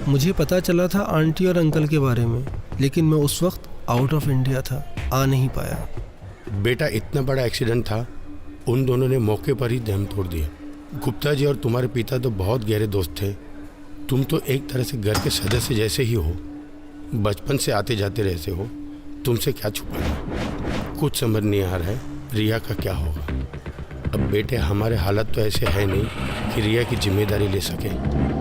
मुझे पता चला था आंटी और अंकल के बारे में, लेकिन मैं उस वक्त आउट ऑफ इंडिया था, आ नहीं पाया। बेटा इतना बड़ा एक्सीडेंट था, उन दोनों ने मौके पर ही दम तोड़ दिया। गुप्ता जी और तुम्हारे पिता तो बहुत गहरे दोस्त थे। तुम तो एक तरह से घर के सदस्य जैसे ही हो, बचपन से आते जाते रहते हो, तुमसे क्या छुपाना। कुछ समझ नहीं आ रहा है रिया का क्या होगा। अब बेटे हमारे हालत तो ऐसे है नहीं कि रिया की जिम्मेदारी ले सके।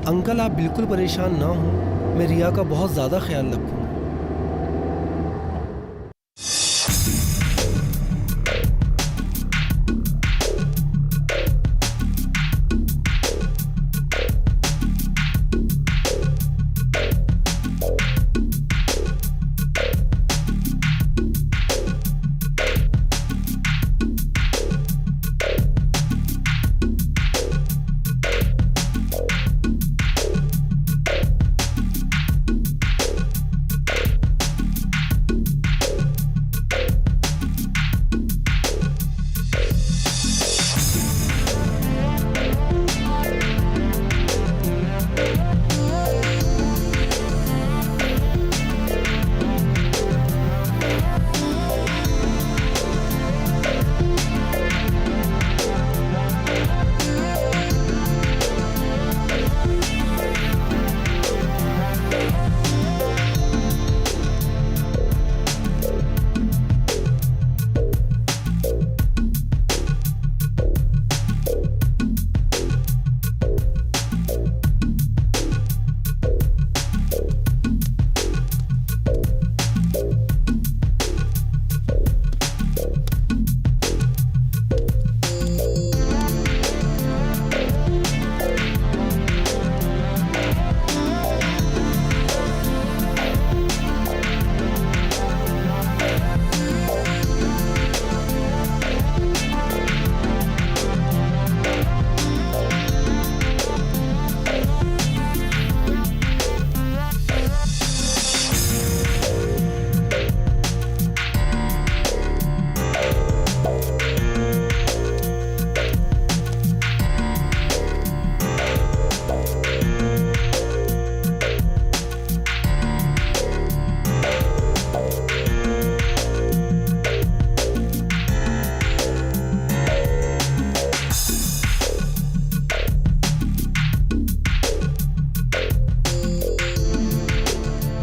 अंकल आप बिल्कुल परेशान ना हो, मैं रिया का बहुत ज़्यादा ख्याल रखूँगा।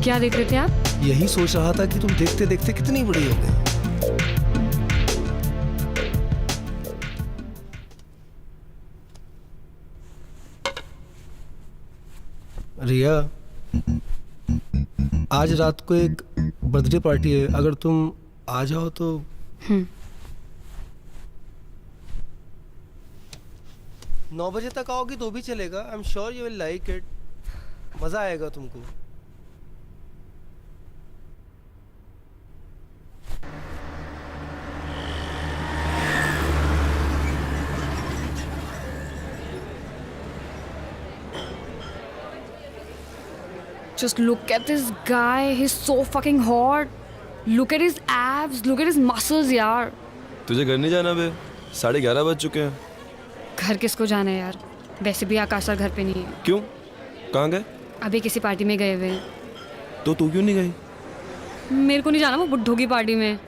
क्या देख रहे थे आप? यही सोच रहा था कि तुम देखते देखते कितनी बड़ी हो गई। रिया, आज रात को एक बर्थडे पार्टी है, अगर तुम आ जाओ तो। 9 बजे तक आओगी तो भी चलेगा। I am sure you will like it, मजा आएगा तुमको। Just look at this guy, he's so fucking hot. Look at his abs, look at his muscles यार। तुझे घर नहीं जाना बे? 11:30 बज चुके हैं। घर किसको जाना है यार? वैसे भी आकाश सर घर पे नहीं है। क्यों? कहाँ गए? अभी किसी पार्टी में गए हुए हैं। तो तू क्यों नहीं गई? मेरे को नहीं जाना वो बुड्ढों की पार्टी में।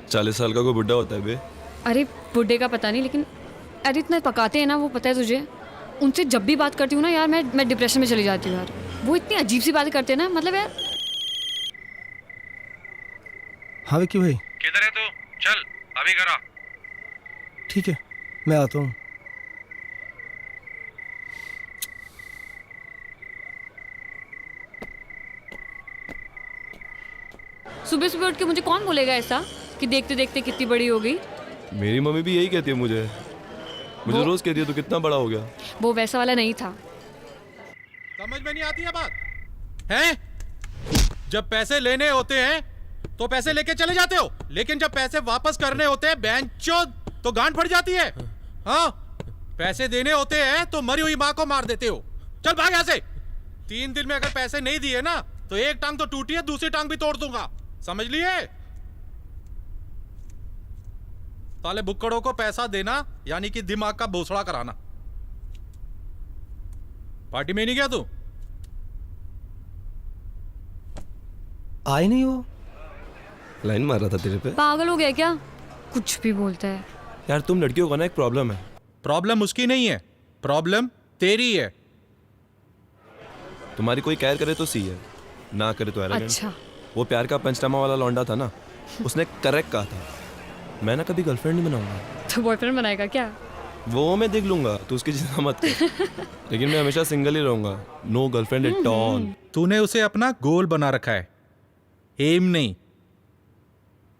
40 साल का कोई बुड्ढा होता है बे? अरे बुड्ढे का पता नहीं, लेकिन अरे इतना पकाते हैं ना वो, पता है तुझे? उनसे जब भी बात करती हूँ ना यार, मैं डिप्रेशन में चली जाती हूँ यार। वो इतनी अजीब सी बातें करते हैं ना, मतलब यार। हाँ विक्की भाई। किधर है तू? चल अभी करा। ठीक है मैं आता हूँ। सुबह सुबह उठ के मुझे कौन बोलेगा ऐसा कि देखते देखते कितनी बड़ी हो गई? मेरी मम्मी भी यही कहती है मुझे रोज कहती है तू कितना बड़ा हो गया। वो वैसा वाला नहीं था। समझ में नहीं आती है बात हैं? जब पैसे लेने होते हैं तो पैसे लेके चले जाते हो, लेकिन जब पैसे वापस करने होते हैं बेंचोद तो गांड फट जाती है। हाँ, पैसे देने होते हैं तो मरी हुई माँ को मार देते हो। चल भाग यहाँ से। 3 दिन में अगर पैसे नहीं दिए ना तो एक टांग तो टूटी है, दूसरी टांग भी तोड़ दूंगा, समझ लिए? साले बुक्कड़ों को पैसा देना यानी कि दिमाग का भोसड़ा कराना। पार्टी में नहीं गया तू? आए नहीं वो। लाइन मार रहा था तेरे पे। पागल हो गया क्या? कुछ भी बोलता है यार तुम लड़कियों का ना एक प्रॉब्लम है। प्रॉब्लम उसकी नहीं है, प्रॉब्लम तेरी है। तुम्हारी कोई केयर करे तो सी है, ना करे तो एरोगेंट। अच्छा। वो प्यार का पंचनामा वाला लौंडा था ना, उसने करेक्ट कहा था, मैं ना कभी गर्लफ्रेंड नहीं बनाऊंगा। तो बॉयफ्रेंड बनाएगा क्या? वो मैं देख लूंगा, तू उसकी चिंता मत कर। लेकिन मैं हमेशा सिंगल ही रहूंगा, नो गर्लफ्रेंड एट ऑल। तूने उसे अपना गोल बना रखा है, एम नहीं।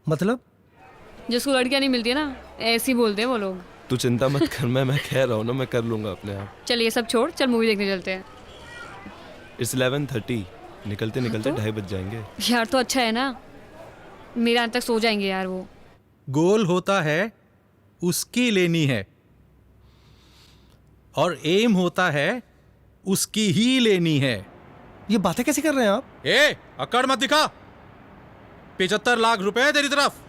मतलब जिसको लड़कियां नहीं मिलती है ना, ऐसे ही बोलते हैं वो लोग। तू चिंता मत कर, मैं कह रहा हूँ ना, मैं कर लूंगा अपने आप। चल ये सब छोड़, चल मूवी देखने चलते हैं। इट्स 11:30, निकलते निकलते तो? 2:30 बज जाएंगे। यार तो अच्छा है ना, मेरा अंत तक सो जाएंगे यार वो। गोल होता है उसकी लेनी है और एम होता है उसकी ही लेनी है। ये बातें कैसे कर रहे हैं आप? ए, अकड़ मत दिखा। 75 लाख रुपए है तेरी तरफ।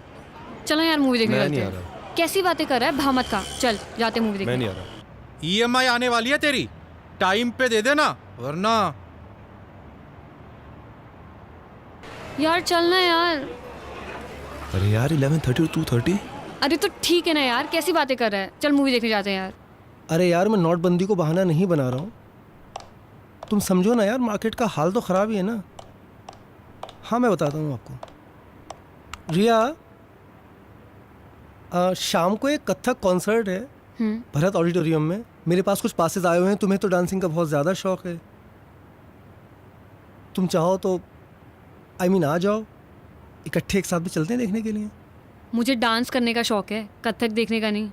चलो यार मूवी देखने मैं चलते नहीं आ हैं। रहा। कैसी बातें कर रहा है, भामत का। चल जाते मूवी मैं देखने। नहीं आ रहा। ईएमआई आने वाली है तेरी, टाइम पे दे देना वरना। यार चलना यार। अरे यार 11:30 और 2:30। अरे तो ठीक है ना यार, कैसी बातें कर रहा है। चल मूवी देखने जाते हैं यार। अरे यार मैं नोटबंदी को बहाना नहीं बना रहा हूँ, तुम समझो ना यार, मार्केट का हाल तो ख़राब ही है ना। हाँ मैं बताता हूँ आपको। रिया, शाम को एक कथक कॉन्सर्ट है भरत ऑडिटोरियम में। मेरे पास कुछ पासेस आए हुए हैं, तुम्हें तो डांसिंग का बहुत ज़्यादा शौक है। तुम चाहो तो आ जाओ, इकट्ठे एक साथ भी चलते हैं देखने के लिए। मुझे डांस करने का शौक है, कथक देखने का नहीं।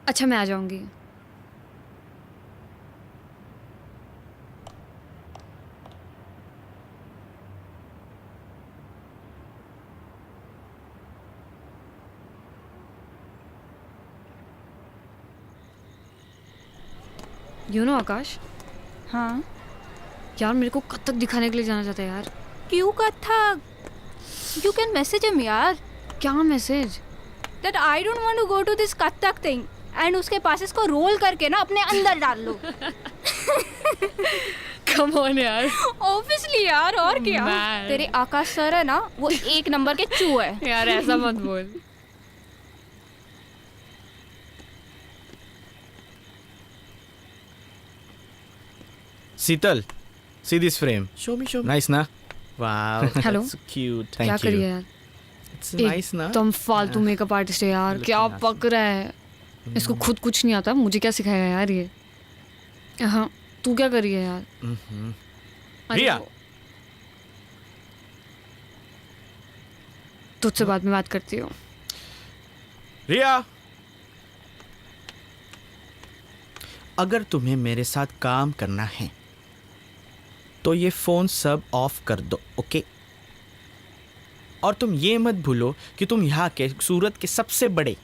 अच्छा मैं आ जाऊंगी। आकाश। हाँ, यार मेरे को कथक दिखाने के लिए जाना चाहता है यार। क्यों Kathak? You can message him यार। क्या message? That I don't want to go to this Kathak thing and उसके पासेस को रोल करके ना अपने अंदर डाल लो। कम ऑन यार। ऑब्वियसली यार, और क्या। Man. तेरे आकाश सर है ना, वो 1 नंबर के चू है। यार ऐसा मत बोल। Sital, see this frame. Show me. Nice, na? Wow. Hello. That's cute. Thank क्या you. करिए यार, It's nice, na? एकदम फालतू मेकअप आर्टिस्ट है यार। Looking क्या awesome. पक रहा है, इसको खुद कुछ नहीं आता, मुझे क्या सिखाएगा यार ये। हाँ तू क्या कर रही है यार? अरे रिया। वो- तुझसे बाद में बात करती हूँ। रिया, अगर तुम्हें मेरे साथ काम करना है तो ये फ़ोन सब ऑफ कर दो, ओके? और तुम ये मत भूलो कि तुम यहाँ के सूरत के सबसे बड़े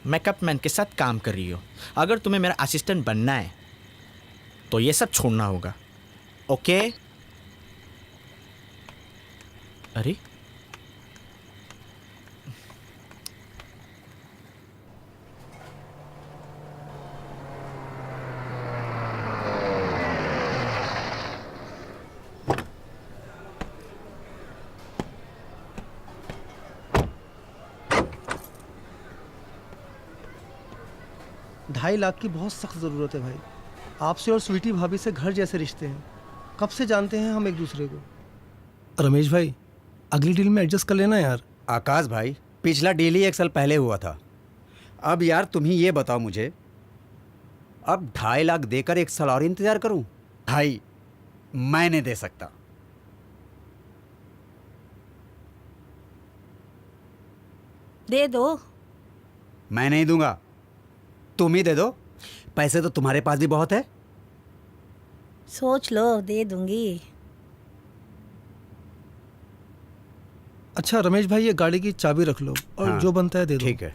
मेकअप मैन के साथ काम कर रही हो। अगर तुम्हें मेरा असिस्टेंट बनना है तो ये सब छोड़ना होगा, ओके? अरे ढाई लाख की बहुत सख्त ज़रूरत है भाई। आपसे और स्वीटी भाभी से घर जैसे रिश्ते हैं, कब से जानते हैं हम एक दूसरे को। रमेश भाई, अगली डील में एडजस्ट कर लेना यार। आकाश भाई, पिछला डील ही 1 साल पहले हुआ था। अब यार तुम ही ये बताओ मुझे, अब 2.5 लाख देकर 1 साल और इंतजार करूं? भाई मैं नहीं दे सकता। दे दो। मैं नहीं दूंगा, तुम ही दे दो। पैसे तो तुम्हारे पास भी बहुत है। सोच लो, दे दूंगी। अच्छा रमेश भाई, ये गाड़ी की चाबी रख लो और हाँ, जो बनता है दे दो। ठीक है।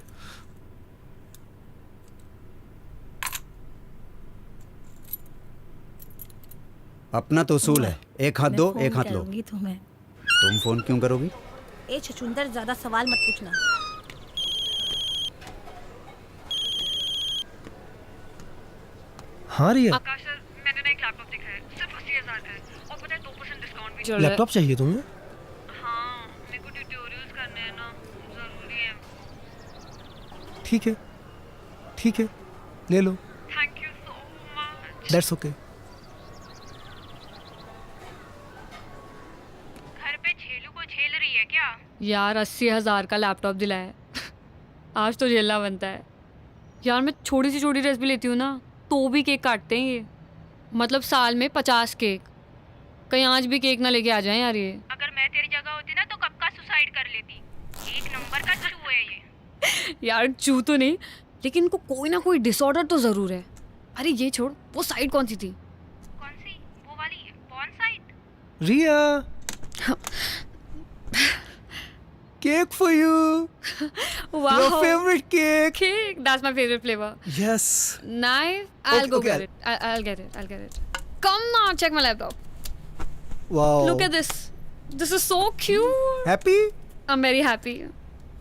अपना तो उसूल है, एक हाथ दो एक हाथ लो। करूंगी तुम्हें। तुम फोन क्यों करोगी? ए छछुंदर, ज्यादा सवाल मत पूछना। हाँ रिया, आकाश सर, मैंने ना एक लैपटॉप देखा है, सिर्फ 80,000 का है और पता है 2% डिस्काउंट भी चल रहा है। लैपटॉप चाहिए तुम्हें? हाँ, मेरे को ट्यूटोरियल्स करने हैं ना, जरूरी है। ठीक है, ठीक है, ले लो। Thank you so much. That's okay. घर पे झेलू को झेल रही है क्या? यार 80,000 का लैपटॉप दिलाया है। आज तो झेलना बनता है यार। मैं छोटी सी छोटी ड्रेस भी लेती हूँ ना, तो भी केक काटते हैं ये। मतलब साल में 50 केक। कहीं आज भी केक ना लेके आ जाएं यार ये। अगर मैं तेरी जगह होती ना तो कब का सुसाइड कर लेती। एक नंबर का चू है ये। यार चू तो नहीं, लेकिन इनको कोई ना कोई डिसऑर्डर तो ज़रूर है। अरे ये छोड़, वो साइड कौन सी थी? कौन सी? वो वाली कौन side? Riya, cake for you. Wow. Your favorite cake. Cake. That's my favorite flavor. Yes. Knife. I'll go Okay, get it. I'll get it. I'll get it. Come now, check my laptop. Wow. Look at this. This is so cute. Happy? I'm very happy.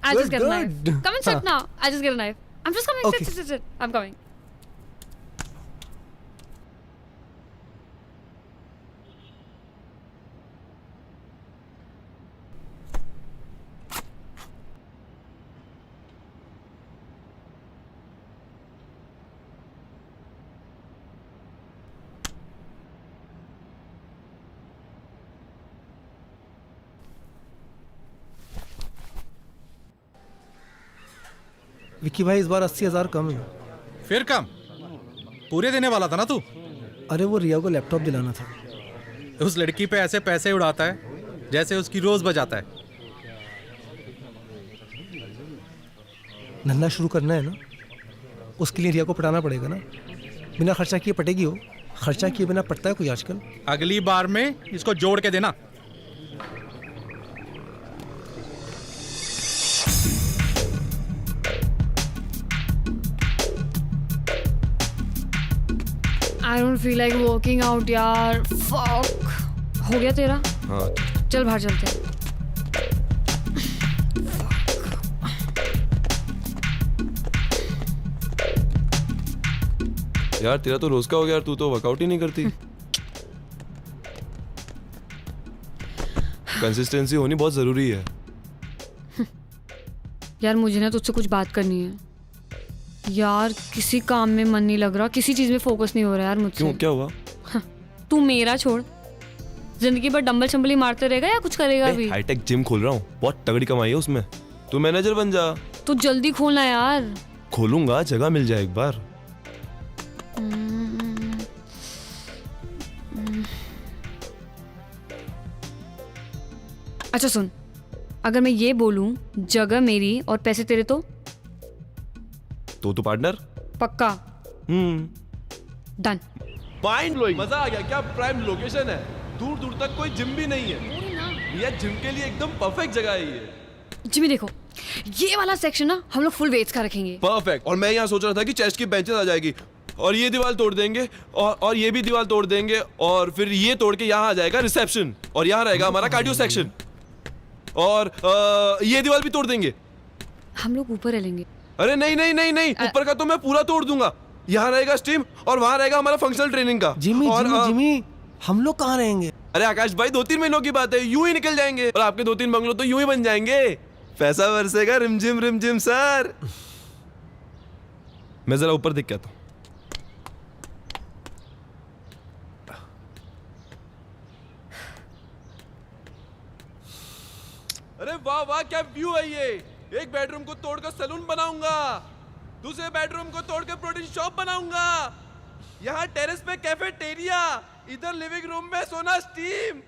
I'll just get a knife. Good. Come and sit Huh. now. I'll just get a knife. I'm just coming. Okay. Sit. I'm coming. Vicky भाई, इस बार 80,000 कम है। फिर कम? पूरे देने वाला था ना तू। अरे वो रिया को लैपटॉप दिलाना था। उस लड़की पे ऐसे पैसे उड़ाता है जैसे उसकी रोज बजाता है। धंधा शुरू करना है ना, उसके लिए रिया को पटाना पड़ेगा ना। बिना खर्चा किए पटेगी हो? खर्चा किए बिना पटता है कोई आजकल? अगली बार में इसको जोड़ के देना। I don't feel like working out यार। Fuck. हो गया तेरा? हाँ, चल बाहर चलते हैं। यार तेरा तो रोज का हो गया यार, तू तो वर्कआउट ही नहीं करती। कंसिस्टेंसी होनी बहुत जरूरी है। यार मुझे ना तुझसे कुछ बात करनी है यार। किसी काम में मन नहीं लग रहा, किसी चीज में फोकस नहीं हो रहा यार मुझसे। क्यों, क्या हुआ? तू मेरा छोड़, जिंदगी भर डंबल शंबली मारते रहेगा या कुछ करेगा भी? हाईटेक जिम खोल रहा हूँ, बहुत तगड़ी कमाई है उसमें। तू मैनेजर बन जा। तू जल्दी खोलना यार। खोलूंगा, जगह मिल जाए एक बार। अच्छा सुन, अगर मैं ये बोलूं जगह मेरी और पैसे तेरे, तो पार्टनर पक्का? डन। माइंड ब्लोइंग, मजा आ गया। क्या प्राइम लोकेशन है, दूर दूर तक कोई जिम भी नहीं है। ये जिम के लिए एकदम परफेक्ट जगह है ये। जिमी देखो, ये वाला सेक्शन ना हम लोग फुल वेट्स का रखेंगे। परफेक्ट। और मैं यहाँ सोच रहा था कि चेस्ट की बेंचेस आ जाएगी और ये दीवार तोड़ देंगे और ये भी दीवार तोड़ देंगे और फिर ये तोड़ के यहाँ आ जाएगा रिसेप्शन और यहाँ रहेगा हमारा कार्डियो सेक्शन और ये दीवार भी तोड़ देंगे। हम लोग ऊपर रहेंगे। अरे नहीं नहीं नहीं नहीं, ऊपर का तो मैं पूरा तोड़ दूंगा। यहाँ रहेगा स्टीम और वहाँ रहेगा हमारा फंक्शनल ट्रेनिंग का। जिमी और जिमी जिमी, हम लोग कहाँ रहेंगे? अरे आकाश भाई, 2-3 महीनों की बात है, यूं ही निकल जाएंगे और आपके 2-3 बंगलो तो यूं ही बन जाएंगे। पैसा बरसेगा रिमझिम सर। मैं जरा ऊपर दिख के आता हूं। अरे वाह वाह, क्या व्यू है ये। एक बेडरूम को तोड़कर सैलून बनाऊंगा, दूसरे बेडरूम को तोड़कर प्रोटीन शॉप बनाऊंगा, यहाँ टेरेस पे कैफेटेरिया, इधर लिविंग रूम में सोना स्टीम।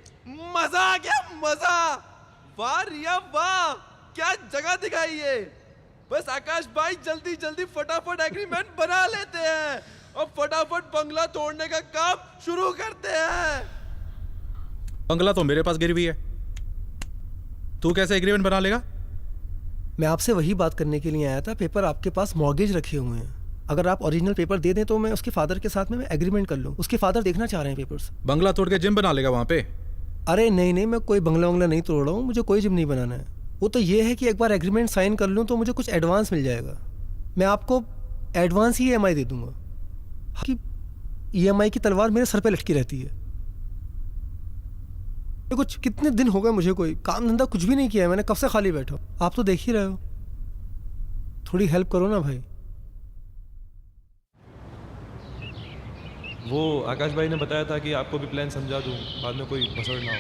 मजा आ गया, मजा। वाह रिया वाह, क्या जगह दिखाई है। बस आकाश भाई जल्दी जल्दी फटाफट एग्रीमेंट बना लेते हैं और फटाफट बंगला तोड़ने का काम शुरू करते हैं। बंगला तो मेरे पास गिरवी है, तू कैसे एग्रीमेंट बना लेगा? मैं आपसे वही बात करने के लिए आया था। पेपर आपके पास मॉर्गेज रखे हुए हैं, अगर आप ओरिजिनल पेपर दे दें तो मैं उसके फादर के साथ में एग्रीमेंट कर लूँ। उसके फादर देखना चाह रहे हैं पेपर्स। बंगला तोड़ के जिम बना लेगा वहां पे? अरे नहीं, मैं कोई बंगला वंगला नहीं तोड़ रहा हूँ, मुझे कोई जिम नहीं बनाना है। वो तो ये है कि एक बार एग्रीमेंट साइन कर लूँ तो मुझे कुछ एडवांस मिल जाएगा। मैं आपको एडवांस ही EMI दे दूंगा कि EMI की तलवार मेरे सर पे लटकी रहती है। कुछ कितने दिन हो गए मुझे कोई काम धंधा कुछ भी नहीं किया है, मैंने कब से खाली बैठा हूँ। आप तो देख ही रहे हो, थोड़ी हेल्प करो ना भाई। वो आकाश भाई ने बताया था कि आपको भी प्लान समझा दूं, बाद में कोई भसड़ ना हो।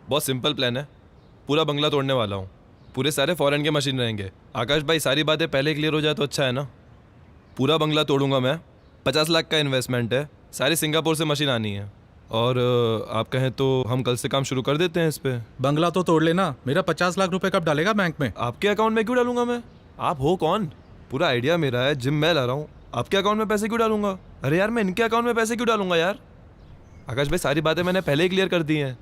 बहुत सिंपल प्लान है, पूरा बंगला तोड़ने वाला हूँ। पूरे सारे फॉरेन के मशीन रहेंगे। आकाश भाई सारी बातें पहले क्लियर हो जाए तो अच्छा है ना। पूरा बंगला तोड़ूंगा मैं, 50 लाख का इन्वेस्टमेंट है, सारी सिंगापुर से मशीन आनी है। और आप कहें तो हम कल से काम शुरू कर देते हैं इस पे। बंगला तो तोड़ लेना, मेरा 50 लाख रुपए कब डालेगा बैंक में? आपके अकाउंट में क्यों डालूंगा मैं? आप हो कौन? पूरा आइडिया मेरा है, जिम मैं ला रहा हूँ, आपके अकाउंट में पैसे क्यों डालूंगा? अरे यार मैं इनके अकाउंट में पैसे क्यों डालूंगा यार? आकाश भाई सारी बातें मैंने पहले ही क्लियर कर दी हैं।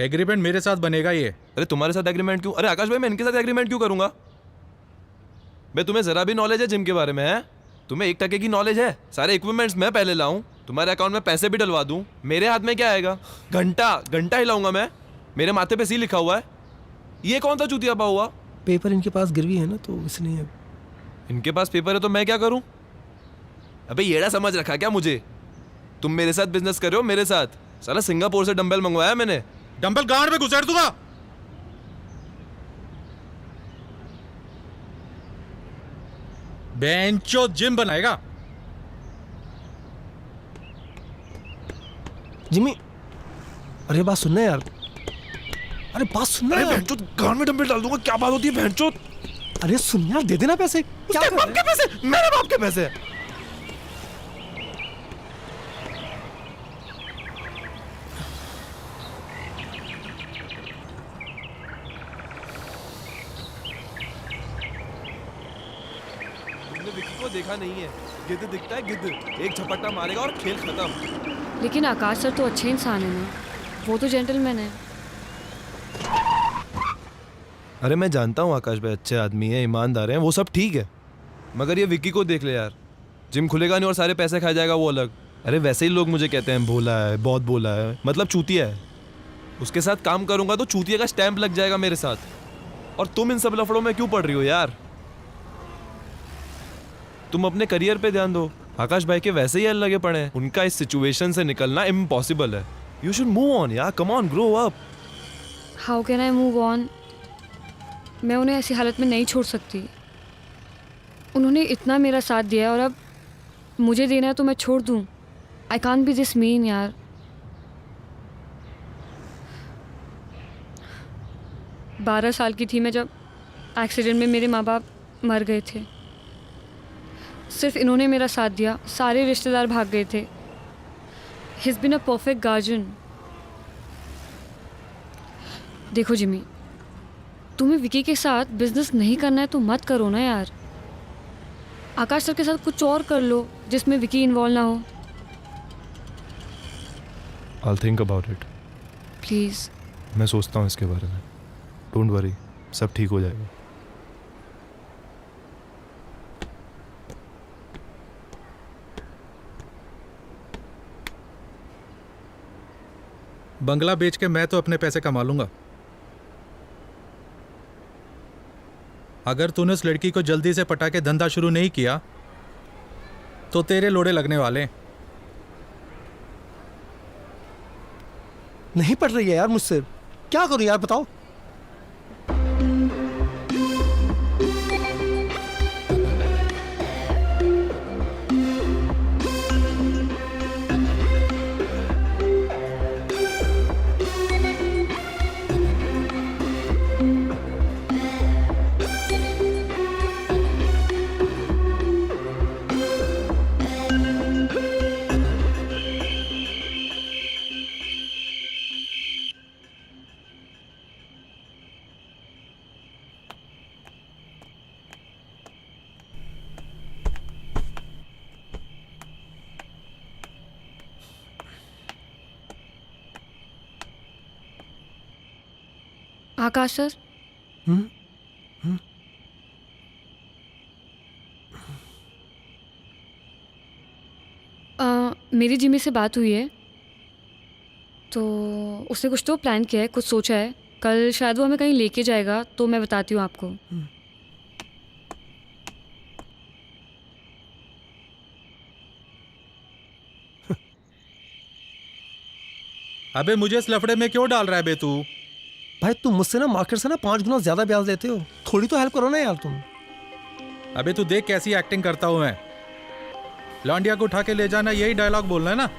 एग्रीमेंट मेरे साथ बनेगा ये। अरे तुम्हारे साथ एग्रीमेंट क्यों? अरे आकाश भाई मैं इनके साथ एग्रीमेंट क्यों करूंगा? मैं तुम्हें जरा भी नॉलेज है जिम के बारे में? है तुम्हें 1% की नॉलेज है? सारे इक्विपमेंट्स मैं पहले लाऊं, तुम्हारे अकाउंट में पैसे भी डलवा दूं, मेरे हाथ में क्या आएगा? घंटा हिलाऊंगा मैं, मेरे माथे पे सी लिखा हुआ है। ये कौन था चूतिया पा हुआ? पेपर इनके पास गिरवी है ना, तो इसलिए। इनके पास पेपर है तो मैं क्या करूं? अबे येड़ा समझ रखा क्या मुझे? तुम मेरे साथ बिजनेस कर रहे हो, मेरे साथ। साला सिंगापुर से डंबल मंगवाया मैंने। डंबल गांड में घुसेड़ दूंगा। बेंचो जिम बनाएगा। जिमी, अरे बात सुनना यार, अरे बात सुनना यार। भैंचोद गांड में डंबल डाल दूंगा, क्या बात होती है भैंचोद? अरे सुन यार, दे देना पैसे। क्या उसके बाप के पैसे? मेरे बाप के पैसे? तुमने विक्की को देखा नहीं है, गिद्ध दिखता है गिद्ध, एक झपट्टा मारेगा और खेल खत्म। लेकिन आकाश सर तो अच्छे इंसान है ना, वो तो जेंटलमैन है। अरे मैं जानता हूँ आकाश भाई अच्छे आदमी है, ईमानदार हैं, वो सब ठीक है, मगर ये विक्की को देख ले यार। जिम खुलेगा नहीं और सारे पैसे खा जाएगा वो अलग। अरे वैसे ही लोग मुझे कहते हैं भोला है, बहुत भोला है, मतलब चूतिया है। उसके साथ काम करूंगा तो चूतिया का स्टैंप लग जाएगा मेरे साथ। और तुम इन सब लफड़ों में क्यों पड़ रही हो यार? तुम अपने करियर पे ध्यान दो। आकाश भाई के वैसे ही लगे पड़े हैं, उनका इस सिचुएशन से निकलना इम्पॉसिबल है। यू शुड मूव ऑन यार, come on, grow up. How can I move on? मैं उन्हें ऐसी हालत में नहीं छोड़ सकती। उन्होंने इतना मेरा साथ दिया और अब मुझे देना है तो मैं छोड़ दूँ? I can't be this mean यार। बारह साल की थी मैं जब एक्सीडेंट में मेरे माँ बाप मर गए थे। सिर्फ इन्होंने मेरा साथ दिया, सारे रिश्तेदार भाग गए थे। He is been a perfect guardian. देखो जिमी, तुम्हें विकी के साथ बिजनेस नहीं करना है तो मत करो ना यार। आकाश सर के साथ कुछ और कर लो जिसमें विकी इन्वॉल्व ना हो। I'll think about it. Please. मैं सोचता हूँ इसके बारे में। डोंट वरी, सब ठीक हो जाएगा। बंगला बेच के मैं तो अपने पैसे कमा लूंगा। अगर तूने उस लड़की को जल्दी से पटा के धंधा शुरू नहीं किया तो तेरे लोड़े लगने वाले। नहीं पड़ रही है यार मुझसे, क्या करूं यार बताओ। आकाश सर, मेरी जिमी से बात हुई है, तो उसने कुछ तो प्लान किया है, कुछ सोचा है। कल शायद वो हमें कहीं लेके जाएगा, तो मैं बताती हूँ आपको। अबे मुझे इस लफड़े में क्यों डाल रहा है बे तू? भाई तुम मुझसे ना मार्केट से ना 5 गुना ज्यादा ब्याज लेते हो, थोड़ी तो हेल्प करो ना यार तुम। अबे तू देख कैसी एक्टिंग करता हूं मैं। लौंडिया को उठा के ले जाना, यही डायलॉग बोलना है ना?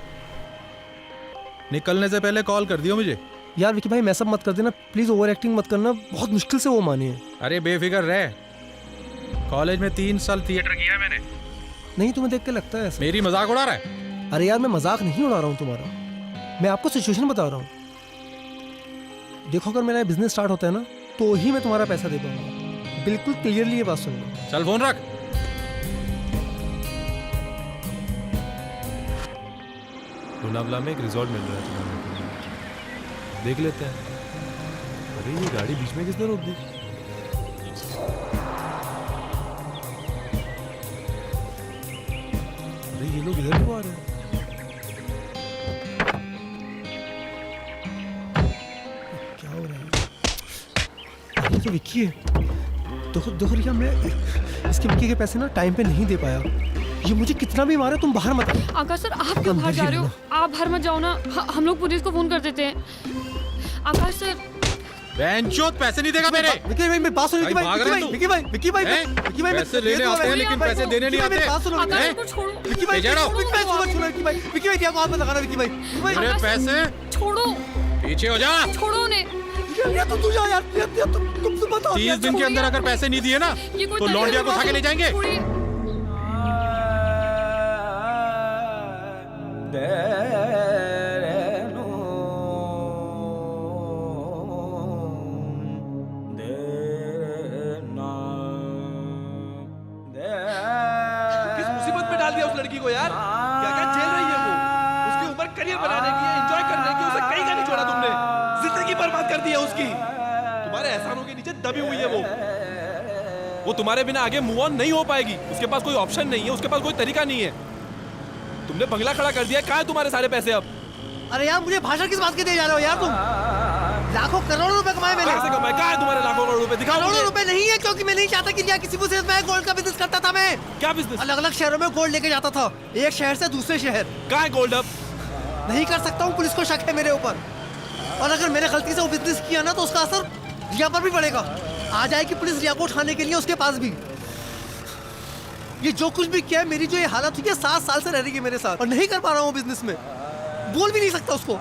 निकलने से पहले कॉल कर दियो मुझे। यार विकी भाई, मैं सब मत कर देना प्लीज, ओवर एक्टिंग मत करना, बहुत मुश्किल से वो मानी है। अरे बेफिक्र रह, कॉलेज में 3 साल थिएटर किया है मैंने। नहीं तुम्हें देख के लगता है ऐसा। मेरी मजाक उड़ा रहा है? अरे यार मैं मजाक नहीं उड़ा रहा हूँ तुम्हारा, मैं आपको सिचुएशन बता रहा हूँ। देखो अगर मेरा बिजनेस स्टार्ट होता है ना, तो ही मैं तुम्हारा पैसा दे पाऊंगा। बिल्कुल क्लियरली ये बात सुन लो। चल फोन रख। लोनावला में एक रिजॉर्ट मिल रहा है तुम्हारे को, देख लेते हैं। अरे ये गाड़ी बीच में किसने रोक दी? अरे ये लोग इधर क्यों आ रहे हैं? क्या हो रहा है? ये तो विक्की है। देखो रिया, मैं इसके विक्की के पैसे ना टाइम पे नहीं दे पाया। ये मुझे कितना भी मारे, तुम बाहर मत आओ। आकाश सर, आप क्यों बाहर जा रहे हो? आप बाहर मत जाओ ना, हम लोग पुलिस को फोन कर देते हैं। आकाश सर, बेंचोद पैसे नहीं देगा मेरे। विक्की भाई मेरी बात सुनो। विक्की भाई पैसे लेने आते हैं लेकिन पैसे देने नहीं आते। आकाश को छोड़ो। विक्की भाई आपको हाथ में लगाना। विक्की भाई मेरे पैसे छोड़ो, पीछे हो जा। छोड़ो उन्हें। तू जा यार, तुम बताओ। 30 दिन के अंदर अगर पैसे नहीं दिए ना, तो लौंडिया को उठा के ले जाएंगे। किस मुसीबत में डाल दिया उस लड़की को यार? क्या क्या झेल रही है वो? उसकी उम्र करियर बनाने की है, एंजॉय करने की, उसे कहीं का नहीं छोड़ा तुमने। जिंदगी बर्बाद कर दी है उसकी। तुम्हारे एहसानों के नीचे दबी हुई है वो तुम्हारे बिना आगे मूव ऑन नहीं हो पाएगी। उसके पास कोई ऑप्शन नहीं है, उसके पास कोई तरीका नहीं है। तुमने बंगला खड़ा कर दिया, कहाँ है तुम्हारे सारे पैसे अब? अरे यार मुझे भाषण किस बात के दे जा रहे हो यार तुम? लाखों करोड़ों रुपए कमाए मैंने। कैसे कमाए? कहाँ है तुम्हारे लाखों करोड़ रुपए? दिखाओ। करोड़ों रुपए नहीं है, क्योंकि मैं नहीं चाहता कि रिया किसी मुझसे। मैं गोल्ड का बिजनेस करता था। मैं क्या बिजनेस? अलग अलग शहरों में गोल्ड लेके जाता था, एक शहर से दूसरे शहर। कहाँ है गोल्ड अब? नहीं कर सकता हूँ, पुलिस को शक है मेरे ऊपर। और अगर मैंने गलती से वो बिजनेस किया ना, तो उसका असर रिया पर भी पड़ेगा। आ जाएगी पुलिस रिया को उठाने के लिए उसके पास भी। ये जो कुछ भी किया है, मेरी जो ये हालत हुई है, 7 साल से रह रही है मेरे साथ, और नहीं कर पा रहा हूँ बिजनेस में। बोल भी नहीं सकता उसको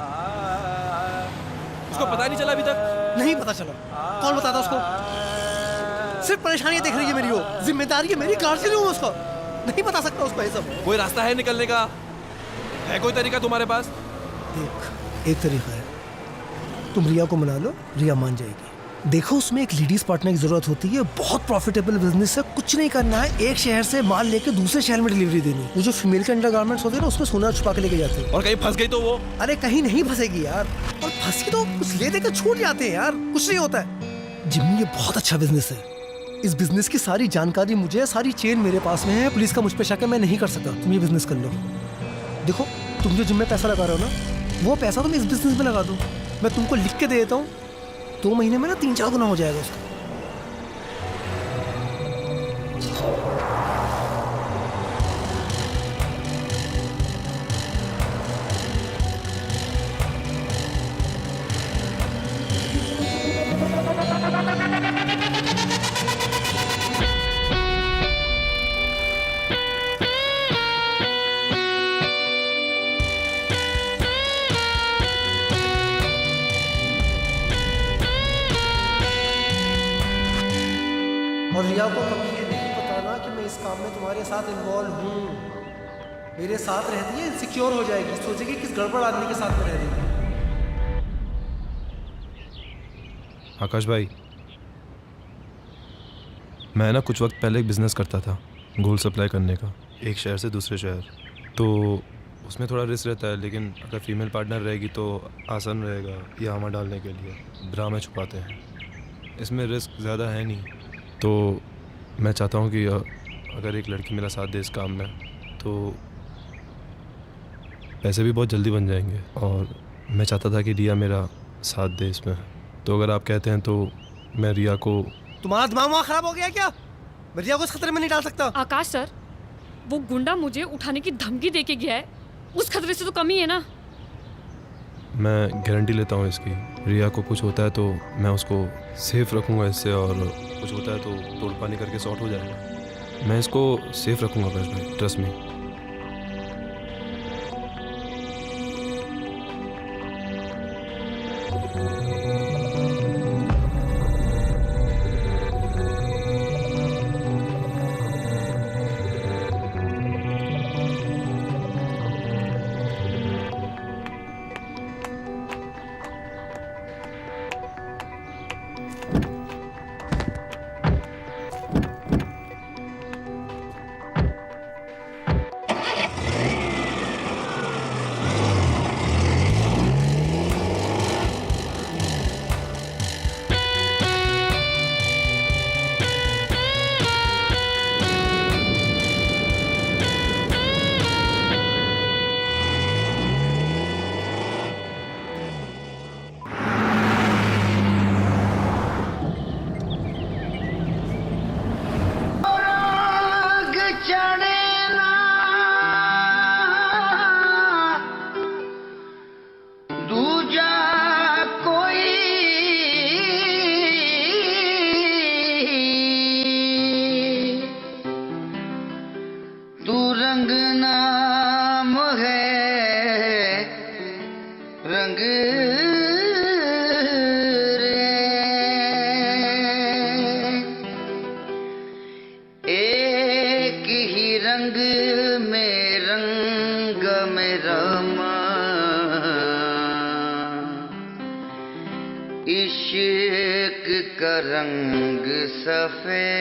पता नहीं चला अभी तक? नहीं पता चला। कौन बताता उसको? सिर्फ परेशानियां देख रही है मेरी वो। जिम्मेदारी है मेरी, गार्जियन हूँ उसका। नहीं बता सकता उसको ये सब। कोई रास्ता है निकलने का? है कोई तरीका तुम्हारे पास? देख, एक तरीका है, तुम रिया को मना लो, रिया मान जाएगी। देखो उसमें एक लेडीज पार्टनर की जरूरत होती है, बहुत प्रॉफिटेबल बिजनेस है। कुछ नहीं करना है, एक शहर से माल लेके दूसरे शहर में डिलीवरी देनी। वो जो फीमेल के अंडरगारमेंट्स होते हैं ना, उसमें सोना छुपा के लेके जाते हैं। और कहीं फंस गई तो वो? अरे कहीं नहीं फंसेगी यार, और फंसी तो कुछ ले देकर छूट जाते हैं यार, कुछ नहीं होता है। जिम्मी ये बहुत अच्छा बिजनेस है। इस बिजनेस की सारी जानकारी मुझे है, सारी चेन मेरे पास में है। पुलिस का मुझ पे शक है, मैं नहीं कर सकता। तुम ये बिजनेस कर लो। देखो तुम जो जिम में पैसा लगा रहे हो ना, वो पैसा तुम इस बिजनेस में लगा दो। मैं तुमको लिख के दे देता हूँ, 2 महीने में ना 3-4 गुना हो जाएगा उसका। और रिया को कभी ये नहीं बताना कि मैं इस काम में तुम्हारे साथ इन्वॉल्व हूँ। मेरे साथ रहती है, इनसिक्योर हो जाएगी, सोचेगी किस गड़बड़ आदमी के साथ में रह रही है। आकाश भाई, मैं ना कुछ वक्त पहले एक बिज़नेस करता था, गोल्ड सप्लाई करने का, एक शहर से दूसरे शहर। तो उसमें थोड़ा रिस्क रहता है, लेकिन अगर फीमेल पार्टनर रहेगी तो आसान रहेगा ये आमा डालने के लिए। ब्रा में छुपाते हैं। इसमें रिस्क ज़्यादा है नहीं, तो मैं चाहता हूँ कि अगर एक लड़की मेरा साथ दे इस काम में तो पैसे भी बहुत जल्दी बन जाएंगे। और मैं चाहता था कि रिया मेरा साथ दे इसमें, तो अगर आप कहते हैं तो मैं रिया को। तुम्हारा दिमाग वहाँ खराब हो गया क्या? मैं रिया को इस खतरे में नहीं डाल सकता। आकाश सर, वो गुंडा मुझे उठाने की धमकी दे के गया है, उस खतरे से तो कम ही है ना। मैं गारंटी लेता हूँ इसकी, रिया को कुछ होता है तो मैं उसको सेफ रखूँगा इससे, और कुछ होता है तो तोड़ पानी करके सॉर्ट हो जाएगा। मैं इसको सेफ रखूँगा आकाश भाई, ट्रस्ट मी। इश्क का रंग सफेद।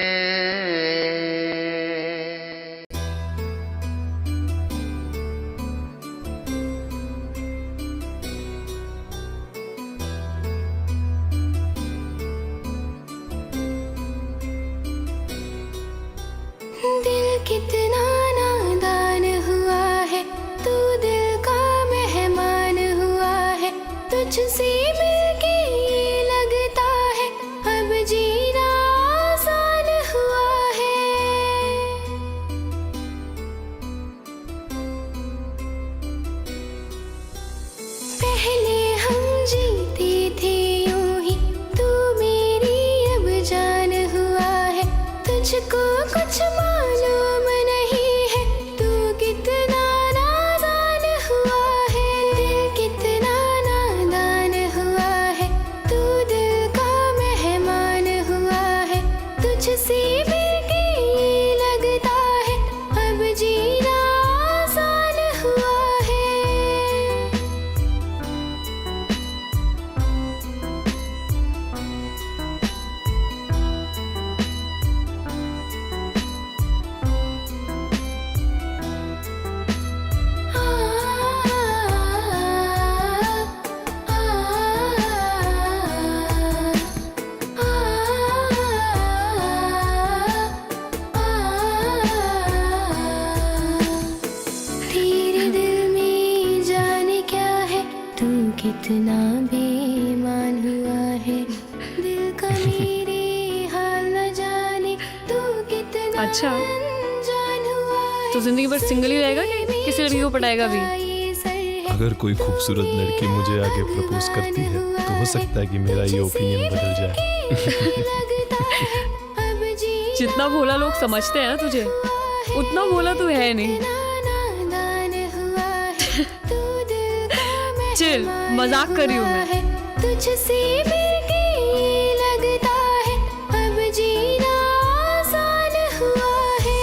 दिल कितना नादान हुआ है, तू दिल का मेहमान हुआ है, तुझसे मिलके ये लगता है अब जीना आसान हुआ है। पहले हम जीते थे यूं ही, तू मेरी अब जान हुआ है, तुझको कुछ मालूम नहीं है, तू कितना नादान हुआ है। दिल कितना नादान हुआ है, तू दिल का मेहमान हुआ है, तुझसे मिलके ये लगता है अब जीना आसान हुआ है। तेरे दिल में जाने क्या है, तू कितना बेईमान हुआ है, दिल का मेरे हाल न जाने, तू कितना अच्छा। अनजान हुआ है। तो जिंदगी भर सिंगल ही रहेगा कि किसी लड़की को पटाएगा भी? अगर कोई खूबसूरत लड़की मुझे आगे प्रपोज करती है तो हो सकता है कि मेरा ये ओपिनियन बदल जाए। जितना भोला लोग समझते हैं ना तुझे, उतना भोला तू है नहीं। चिल, मजाक कर रही हूँ मैं। तुझसे मिलके ये लगता है अब जीना आसान हुआ है।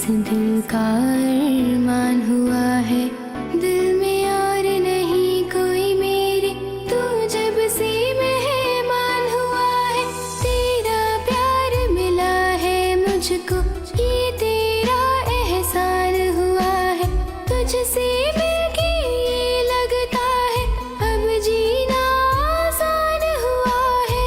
दिल का अरमान हुआ है, दिल में और नहीं कोई मेरे, तू जब से मेहमान हुआ है, तेरा प्यार मिला है मुझको, ये तेरा एहसान हुआ है, तुझसे मिलके ये लगता है अब जीना आसान हुआ है,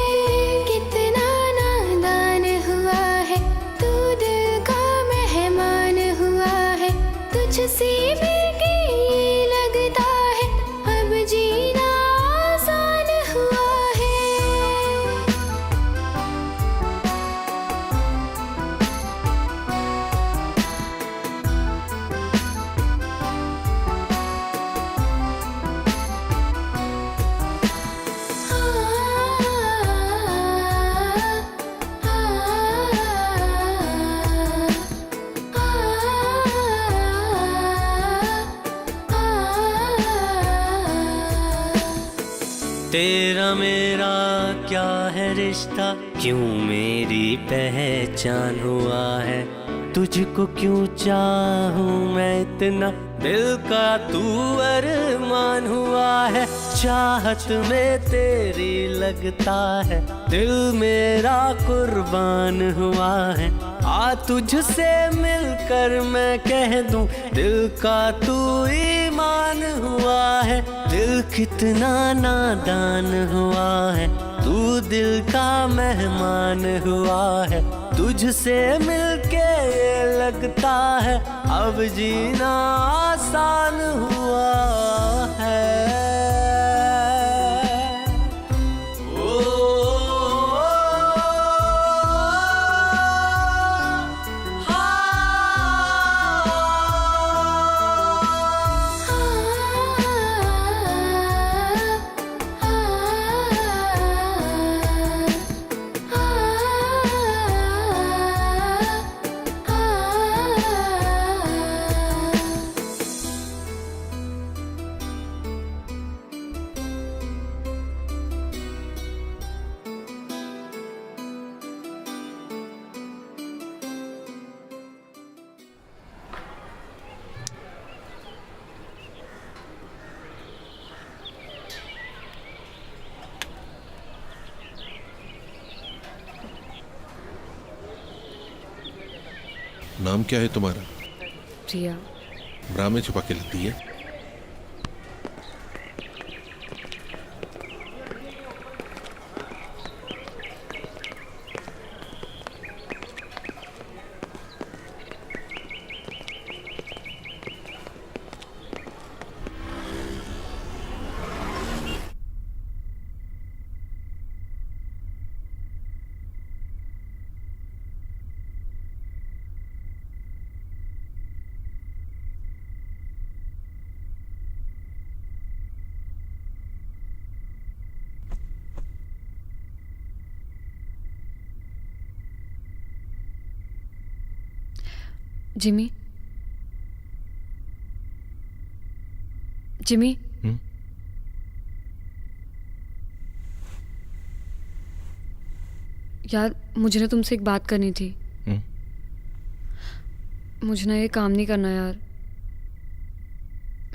कितना नादान हुआ है, तू दिल का मेहमान हुआ है, तुझसे मिलके ये लगता है अब जीना आसान हुआ है। तेरा मेरा क्या है रिश्ता, क्यों मेरी पहचान हुआ है, तुझको क्यों चाहूं मैं इतना, दिल का तू अरमान हुआ है, चाहत में तेरी लगता है, दिल मेरा कुर्बान हुआ है, आ तुझसे मिलकर मैं कह दूं, दिल का तू ईमान हुआ है, दिल कितना नादान हुआ है, तू दिल का मेहमान हुआ है, तुझसे मिलके ये लगता है अब जीना आसान हुआ है। नाम क्या है तुम्हारा? प्रिया। ब्रा में छुपा के लिखती है। जिमी, जिमी, यार मुझे ना तुमसे एक बात करनी थी। मुझे ना ये काम नहीं करना यार,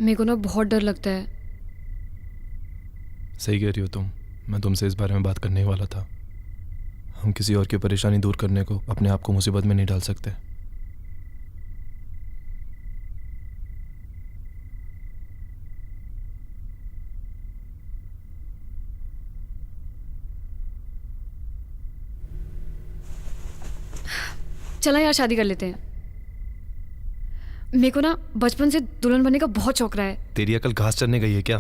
मेरे को ना बहुत डर लगता है। सही कह रही हो तुम, मैं तुमसे इस बारे में बात करने ही वाला था। हम किसी और की परेशानी दूर करने को अपने आप को मुसीबत में नहीं डाल सकते। चला यार शादी कर लेते हैं। मेरे को ना बचपन से दुल्हन बनने का बहुत शौक रहा है। तेरी अकल घास चरने गई है क्या?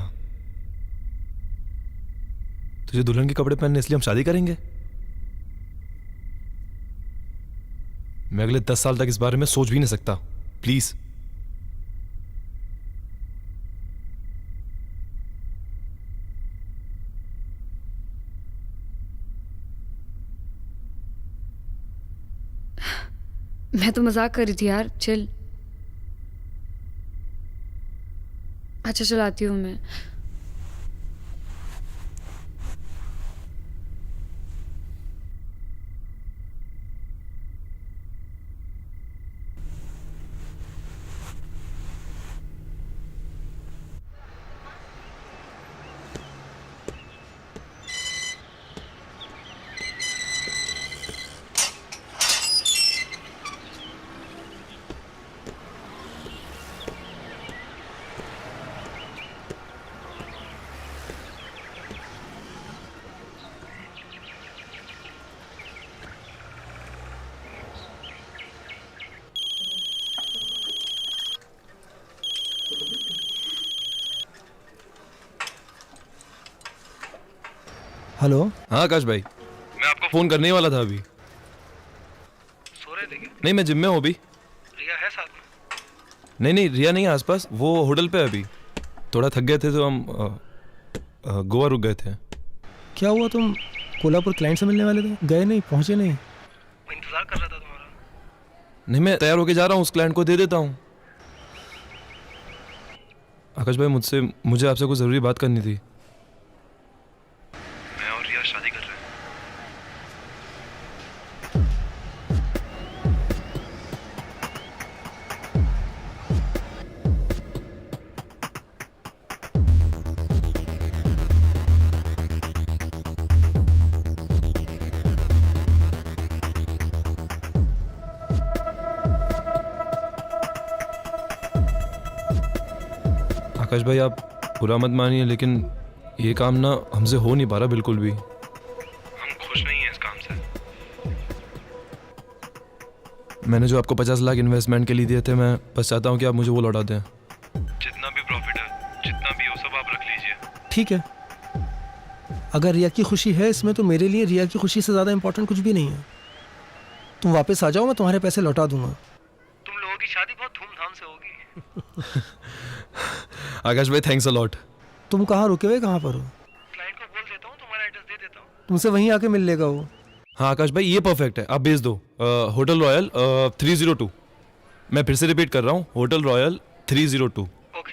तुझे दुल्हन के कपड़े पहनने इसलिए हम शादी करेंगे? मैं अगले 10 साल तक इस बारे में सोच भी नहीं सकता। प्लीज। मैं तो मजाक कर रही थी यार, चिल। अच्छा चलाती हूँ मैं। हेलो। हाँ आकाश भाई, मैं आपको फोन करने ही वाला था अभी। सो रहे थे क्या? नहीं, मैं जिम में हूँ अभी। रिया है साथ में? नहीं, रिया नहीं है आसपास, वो होटल पे है अभी। थोड़ा थक गए थे तो हम गोवा रुक गए थे। क्या हुआ, तुम कोल्हापुर क्लाइंट से मिलने वाले थे, गए नहीं, पहुंचे नहीं? मैं इंतजार कर रहा था तुम्हारा। नहीं, मैं तैयार होके जा रहा हूँ, उस क्लाइंट को दे देता हूँ। आकाश भाई, मुझे आपसे कुछ ज़रूरी बात करनी थी। मैं और रिया शादी कर रहे हैं। आकाश भाई, आप बुरा मत मानिए, लेकिन ये काम ना हमसे हो नहीं पा रहा बिल्कुल भी। हम खुश नहीं हैं इस काम से। मैंने जो आपको 50 लाख इन्वेस्टमेंट के लिए दिए थे, मैं बस चाहता हूँ कि आप मुझे वो लौटा दें। जितना भी प्रॉफिट है, जितना भी हो, सब आप रख लीजिए। ठीक है, अगर रिया की खुशी है इसमें तो मेरे लिए रिया की खुशी से ज़्यादा इम्पोर्टेंट कुछ भी नहीं है। तुम वापस आ जाओ, मैं तुम्हारे पैसे लौटा दूंगा। तुम लोगों की शादी बहुत धूमधाम से होगी। आकाश भाई, थैंक्स अ लॉट। तुम कहाँ रुके हुए, कहाँ पर हो? क्लाइंट को बोल देता हूँ, तुम्हारा एड्रेस दे देता हूँ। तुमसे वहीं आके मिल लेगा वो। हाँ आकाश भाई, ये परफेक्ट है, आप भेज दो। Hotel royal 302। मैं फिर से रिपीट कर रहा हूँ, hotel royal 302। Okay.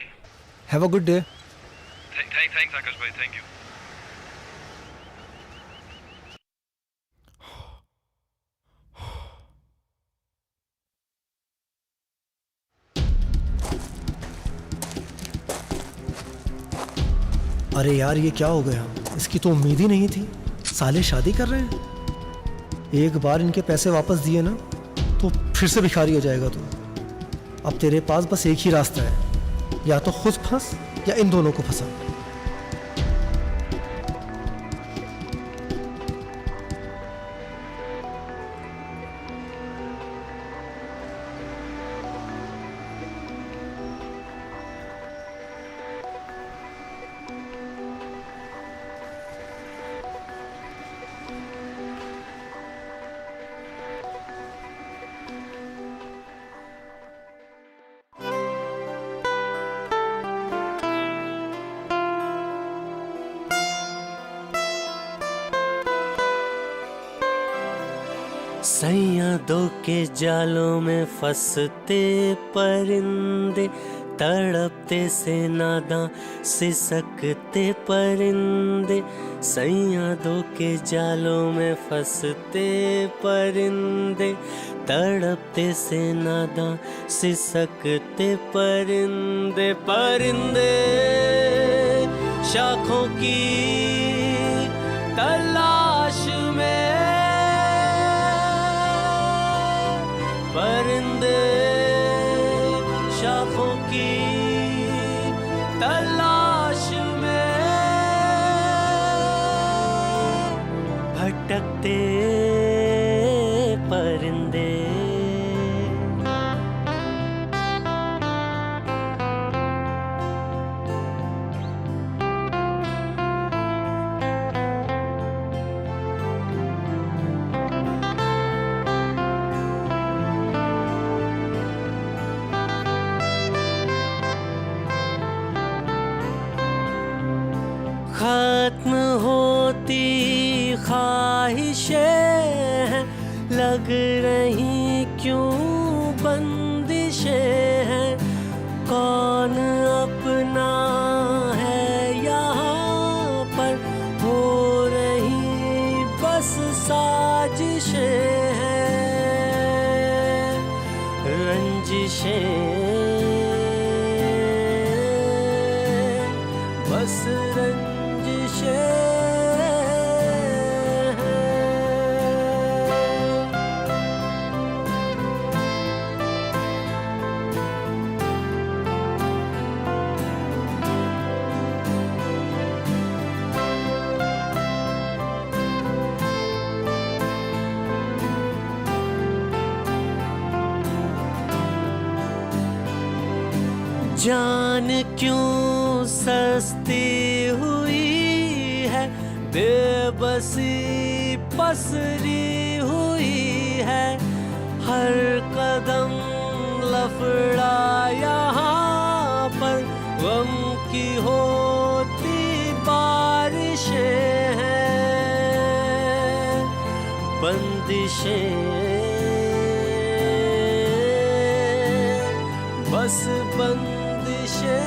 Have a good day. Thanks Akash भाई, थैंक यू। अरे यार, ये क्या हो गया, इसकी तो उम्मीद ही नहीं थी। साले शादी कर रहे हैं। एक बार इनके पैसे वापस दिए ना तो फिर से भिखारी हो जाएगा तू। अब तेरे पास बस एक ही रास्ता है, या तो खुद फंस या इन दोनों को फंसा। सैयदों के जालों में फंसते परिंदे, तड़पते से नादां सिसकते परिंदे। सैयदों के जालों में फंसते परिंदे, तड़पते से नादां सिसकते परिंदे। परिंदे शाखों की तलाश में, परिंदे शाखों की तलाश में भटकते परिंदे। खत्म होती ख्वाहिशें हैं, लग रही क्यों बंदिशें हैं। कौन अपना है यहाँ पर, हो रही बस साजिशें हैं, रंजिशें बस रंजिशें। जान क्यों सस्ती हुई है, बेबसी पसरी हुई है, हर कदम लफड़ा यहाँ पर, गम की होती बारिशें हैं, बंदिशें बस बंदिशें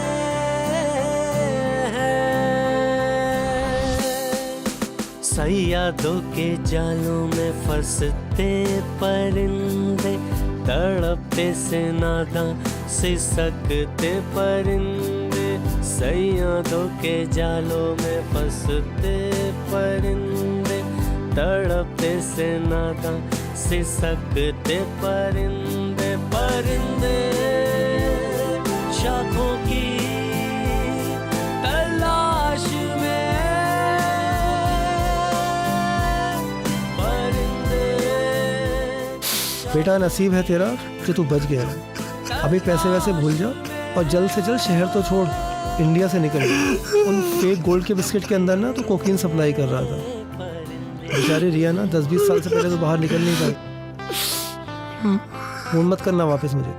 हैं। सैयादों के जालों में फंसते परिंदे, तड़पते से नादां सिसकते परिंदे, सैयादों के जालों में फंसते परिंदे, तड़पते से नादां सिसकते परिंदे, परिंदे शाखों की तलाश में, परिंदे। बेटा नसीब है तेरा कि तू बच गया। अभी पैसे वैसे भूल जा और जल्द से जल्द शहर तो छोड़, इंडिया से निकल। उन फेक गोल्ड के बिस्किट के अंदर ना तो कोकीन सप्लाई कर रहा था। बेचारी रिया ना 10-20 साल से पहले तो बाहर निकल नहीं पाई। फोन मत करना वापस मुझे।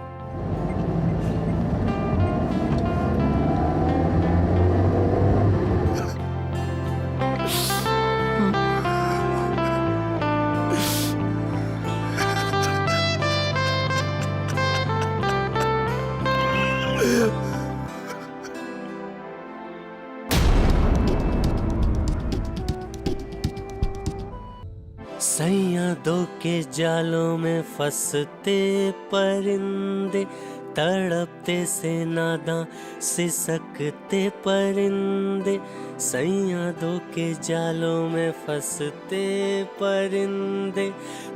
सैयादों के जालों में फंसते परिंदे, तड़पते से नादां सिसकते परिंदे, सैयादों के जालों में फंसते परिंदे,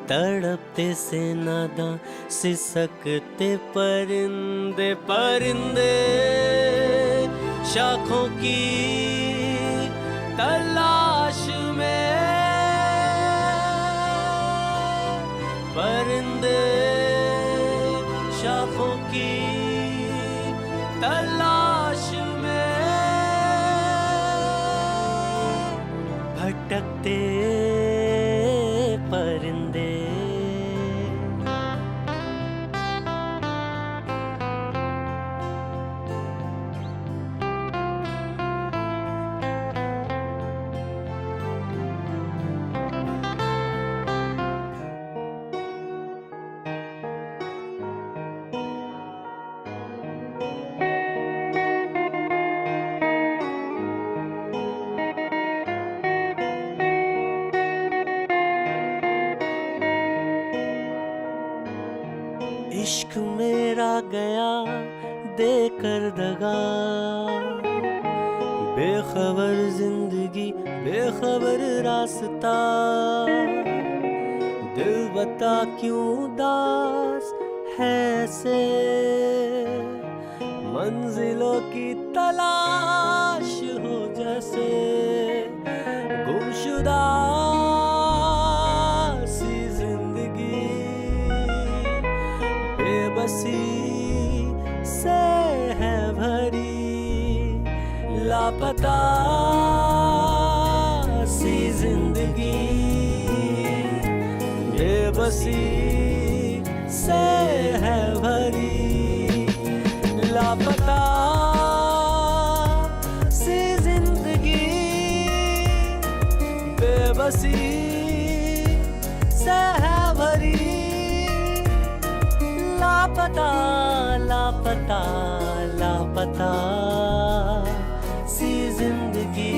तड़पते से नादां सिसकते परिंदे, परिंदे शाखों की तलाश में, परिंदे शाखों की तलाश में, भटकते परिंदे। इश्क मेरा गया देकर दगा, बेखबर जिंदगी बेखबर रास्ता, दिल बता क्यों उदास है से, मंजिलों की तलाश हो जैसे, गुमशुदा सी जिंदगी बेबसी से है भरी, लापता सी जिंदगी बेबसी से है भरी, लापता सी जिंदगी बेबसी से है भरी, लापता लापता लापता सी जिंदगी।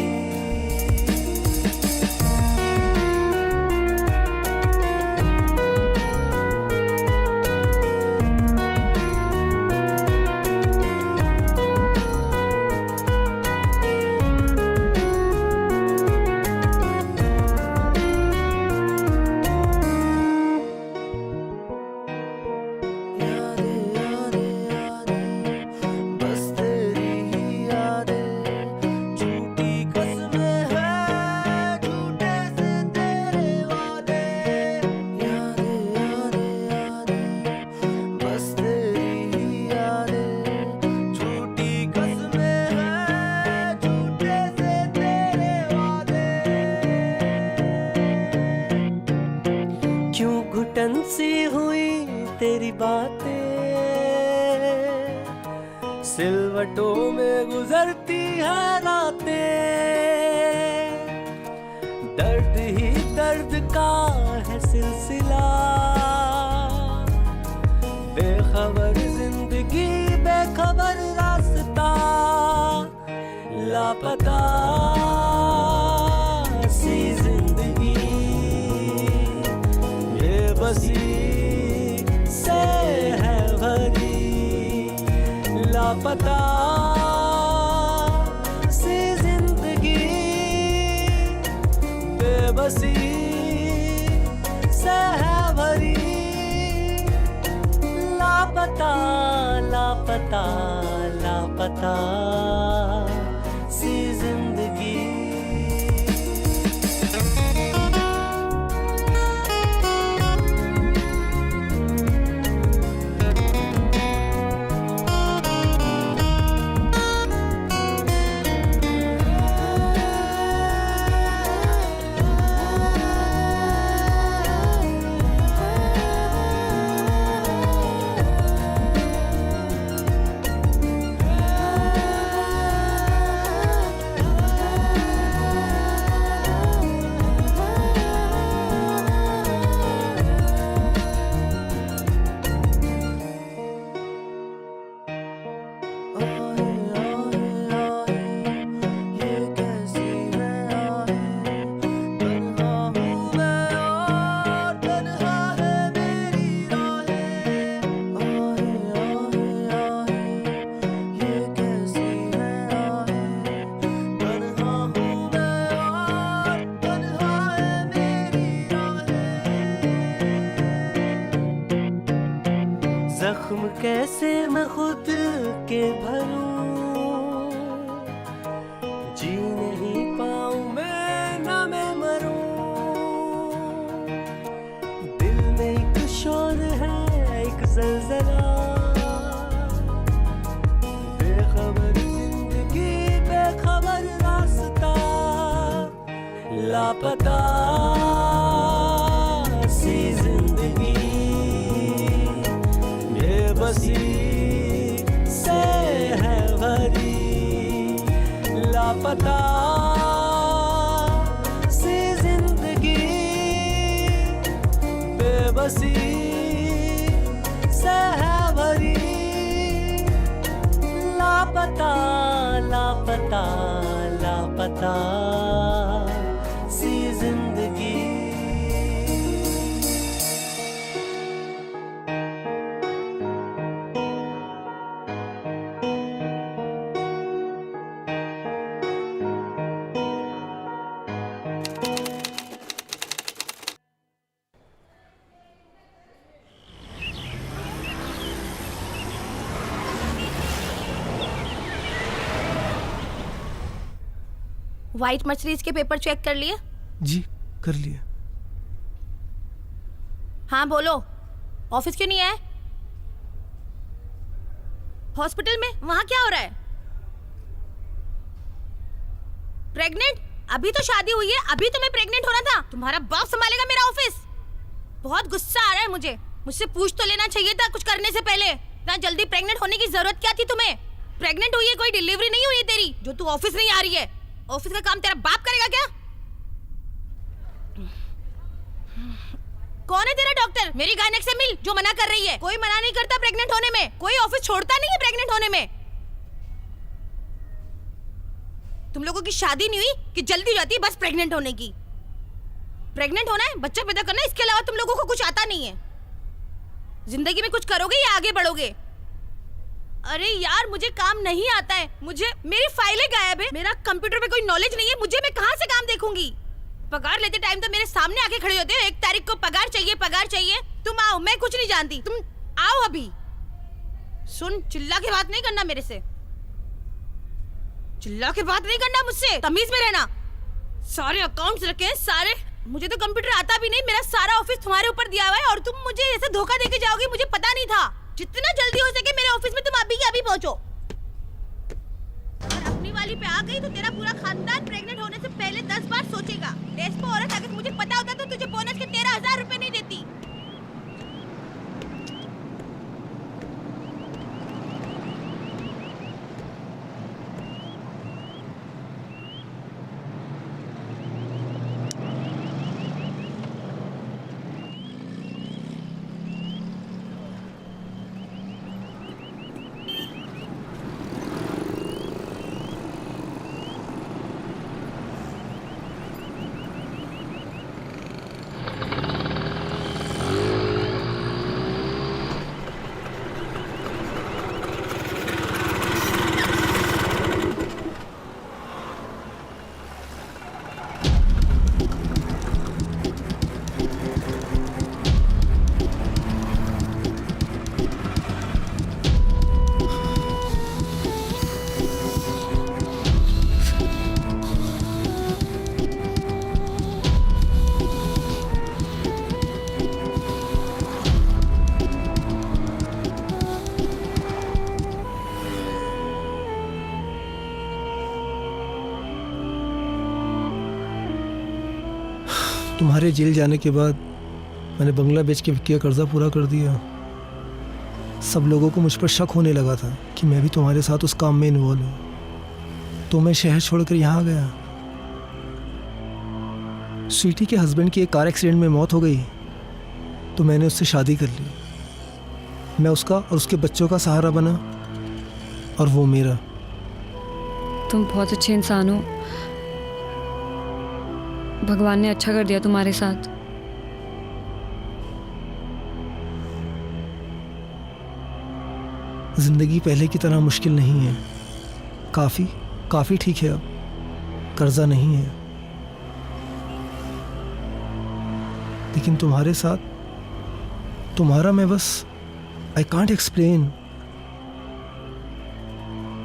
बस तेरी ही बातें सिलवटों में गुजरती है रातें, दर्द ही दर्द का है सिलसिला, बेखबर जिंदगी बेखबर रास्ता, लापता सी जिंदगी बेबसी से है भरी, लापता सी जिंदगी बेबसी से है भरी, लापता लापता लापता सी जिंदगी। जख्म कैसे मैं खुद के भरूं, जी नहीं पाऊं मैं ना मैं मरूं, दिल में एक शोर है एक जलजला, बेखबर जिंदगी बेखबर रास्ता, लापता सी जिंदगी बेबसी से है भरी, लापता सी जिंदगी बेबसी से है भरी, लापता लापता लापता सी जिंदगी। व्हाइट मर्सिडीज के पेपर चेक कर लिए? जी कर लिए। हाँ बोलो, ऑफिस क्यों नहीं आए? हॉस्पिटल में वहां क्या हो रहा है? प्रेग्नेंट? अभी तो शादी हुई है, अभी तुम्हें प्रेग्नेंट होना था। तुम्हारा बाप संभालेगा मेरा ऑफिस। बहुत गुस्सा आ रहा है मुझे। मुझसे पूछ तो लेना चाहिए था कुछ करने से पहले। इतना जल्दी प्रेग्नेंट होने की जरूरत क्या थी तुम्हें? प्रेग्नेंट हुई है, कोई डिलीवरी नहीं हुई है तेरी जो तू ऑफिस नहीं आ रही है। ऑफिस का काम तेरा बाप करेगा क्या? कौन है तेरा डॉक्टर? मेरी गायनेक से मिल जो मना कर रही है। कोई मना नहीं करता प्रेग्नेंट होने में, कोई ऑफिस छोड़ता नहीं है प्रेग्नेंट होने में। तुम लोगों की शादी नहीं हुई कि जल्दी हो जाती है बस प्रेग्नेंट होने की। प्रेग्नेंट होना है, बच्चा पैदा करना है, इसके अलावा तुम लोगों को कुछ आता नहीं है। जिंदगी में कुछ करोगे या आगे बढ़ोगे? अरे यार मुझे काम नहीं आता है, मुझे मेरी फाइलें गायब है, मेरा कंप्यूटर पे कोई नॉलेज नहीं है, मुझे मैं कहाँ से काम देखूंगी? पगार लेते टाइम तो मेरे सामने आके खड़े होते हो, 1 तारीख को पगार चाहिए पगार चाहिए। तुम आओ, मैं कुछ नहीं जानती, तुम आओ अभी। सुन, चिल्ला के बात नहीं करना मेरे से, चिल्ला के बात नहीं करना मुझसे, तमीज में रहना। सारे अकाउंट्स रखे हैं सारे, मुझे तो कंप्यूटर आता भी नहीं, मेरा सारा ऑफिस तुम्हारे ऊपर दिया हुआ है और तुम मुझे ऐसे धोखा देके जाओगी, मुझे पता नहीं था। जितना जल्दी हो सके मेरे ऑफिस में तुम अभी के अभी पहुंचो। अगर अपनी वाली पे आ गई तो तेरा पूरा खानदान प्रेग्नेंट होने से पहले 10 बार सोचेगा। डेस्पो औरत, अगर मुझे पता होता तो तुझे बोनस के 13,000 रुपए नहीं देती। तुम्हारे जेल जाने के बाद मैंने बंगला बेच के विक्की का कर्जा पूरा कर दिया। सब लोगों को मुझ पर शक होने लगा था कि मैं भी तुम्हारे साथ उस काम में इन्वॉल्व हूँ, तो मैं शहर छोड़कर यहाँ आ गया। स्वीटी के हस्बैंड की एक कार एक्सीडेंट में मौत हो गई, तो मैंने उससे शादी कर ली। मैं उसका और उसके बच्चों का सहारा बना, और वो मेरा। तुम बहुत अच्छे इंसान हो, भगवान ने अच्छा कर दिया तुम्हारे साथ। जिंदगी पहले की तरह मुश्किल नहीं है, काफ़ी ठीक है। अब कर्जा नहीं है, लेकिन तुम्हारे साथ तुम्हारा मैं बस आई कांट एक्सप्लेन।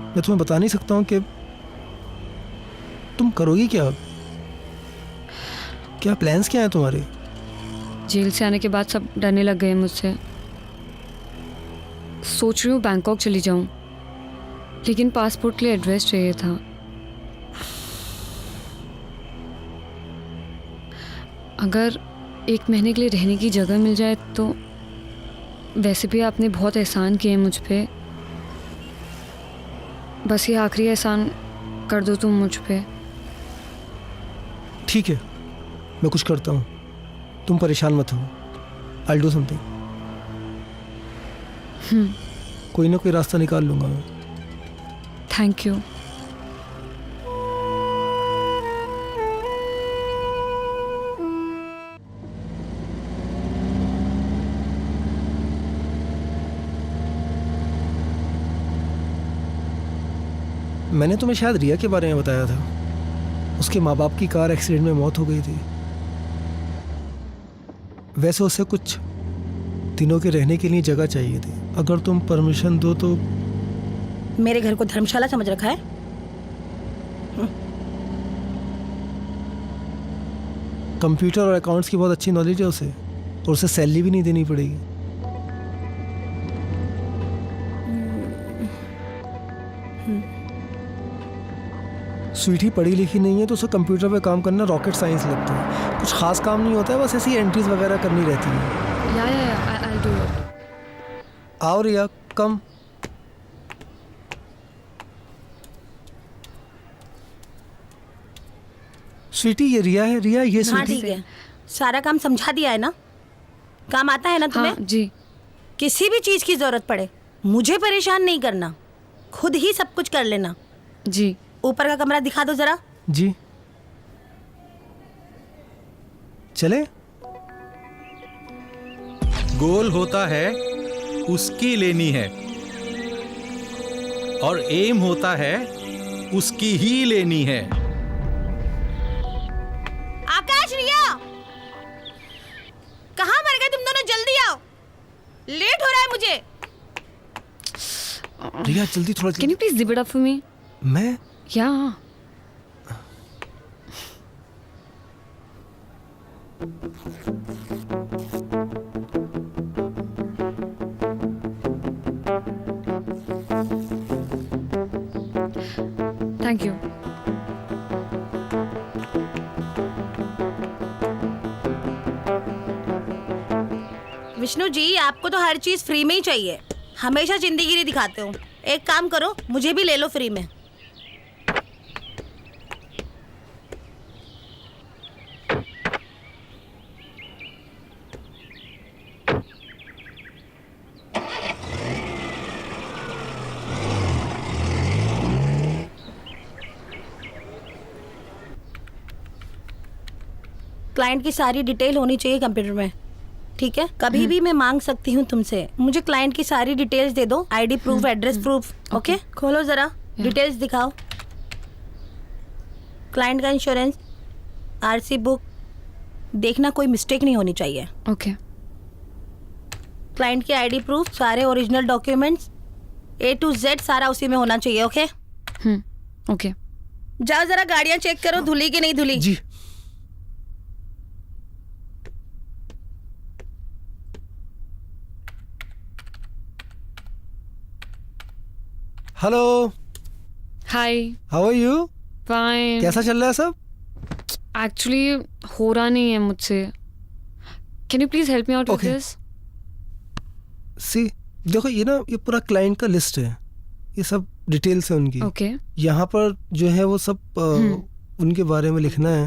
मैं तुम्हें बता नहीं सकता हूँ कि तुम करोगी क्या, क्या प्लान्स क्या हैं तुम्हारे। जेल से आने के बाद सब डरने लग गए मुझसे। सोच रही हूँ बैंकॉक चली जाऊँ, लेकिन पासपोर्ट के लिए एड्रेस चाहिए था। अगर 1 महीने के लिए रहने की जगह मिल जाए तो। वैसे भी आपने बहुत एहसान किए मुझ पे, बस ये आखिरी एहसान कर दो तुम मुझ पे। ठीक है, मैं कुछ करता हूँ, तुम परेशान मत हो। I'll do something। कोई ना कोई रास्ता निकाल लूँगा मैं। Thank you. मैंने तुम्हें शायद रिया के बारे में बताया था। उसके माँ बाप की कार एक्सीडेंट में मौत हो गई थी। वैसे उसे कुछ दिनों के रहने के लिए जगह चाहिए थी। अगर तुम परमिशन दो तो। मेरे घर को धर्मशाला समझ रखा है? कंप्यूटर और अकाउंट्स की बहुत अच्छी नॉलेज है उसे, और उसे सैलरी भी नहीं देनी पड़ेगी। स्वीटी पढ़ी लिखी नहीं है, तो उसे कंप्यूटर पे काम करना रॉकेट साइंस लगता है। कुछ खास काम नहीं होता है, बस ऐसी एंट्रीज वगैरह करनी रहती है। I'll do it। आओ रिया, कम। स्वीटी ये रिया है। रिया ये हाँ स्वीटी। ठीक है, सारा काम समझा दिया है ना? काम आता है ना तुम्हें? हाँ, जी। किसी भी चीज की जरूरत पड़े मुझे परेशान नहीं करना, खुद ही सब कुछ कर लेना। जी। ऊपर का कमरा दिखा दो जरा। जी चले। गोल होता है उसकी लेनी है, और एम होता है उसकी ही लेनी है। आकाश, रिया, कहाँ मर गए तुम दोनों? जल्दी आओ, लेट हो रहा है मुझे। रिया जल्दी, थोड़ा Can you please zip it up for me? मैं? Yeah. Thank you. Vishnu ji, आपको तो हर चीज फ्री में ही चाहिए, हमेशा जिंदगी दिखाते हो। एक काम करो, मुझे भी ले लो फ्री में। क्लाइंट की सारी डिटेल होनी चाहिए कंप्यूटर में, ठीक है? कभी भी मैं मांग सकती हूँ तुमसे। मुझे क्लाइंट की सारी डिटेल्स दे दो, ID proof, address proof. Okay, खोलो जरा, डिटेल्स दिखाओ। क्लाइंट का इंश्योरेंस, आरसी बुक, देखना कोई मिस्टेक नहीं होनी चाहिए। ओके। क्लाइंट के आईडी प्रूफ, सारे original documents, A to Z सारा उसी में होना चाहिए। Okay okay. जाओ जरा गाड़ियां चेक करो, धुली की नहीं धुली। जी। Hello. Hi. How are you? Fine. कैसा चल रहा है सब? एक्चुअली हो रहा नहीं है मुझसे. Can you please help me out with Okay. This? See देखो ये ना, ये पूरा क्लाइंट का लिस्ट है, ये सब डिटेल्स है उनकी. ओके. यहाँ पर जो है वो सब उनके बारे में लिखना है.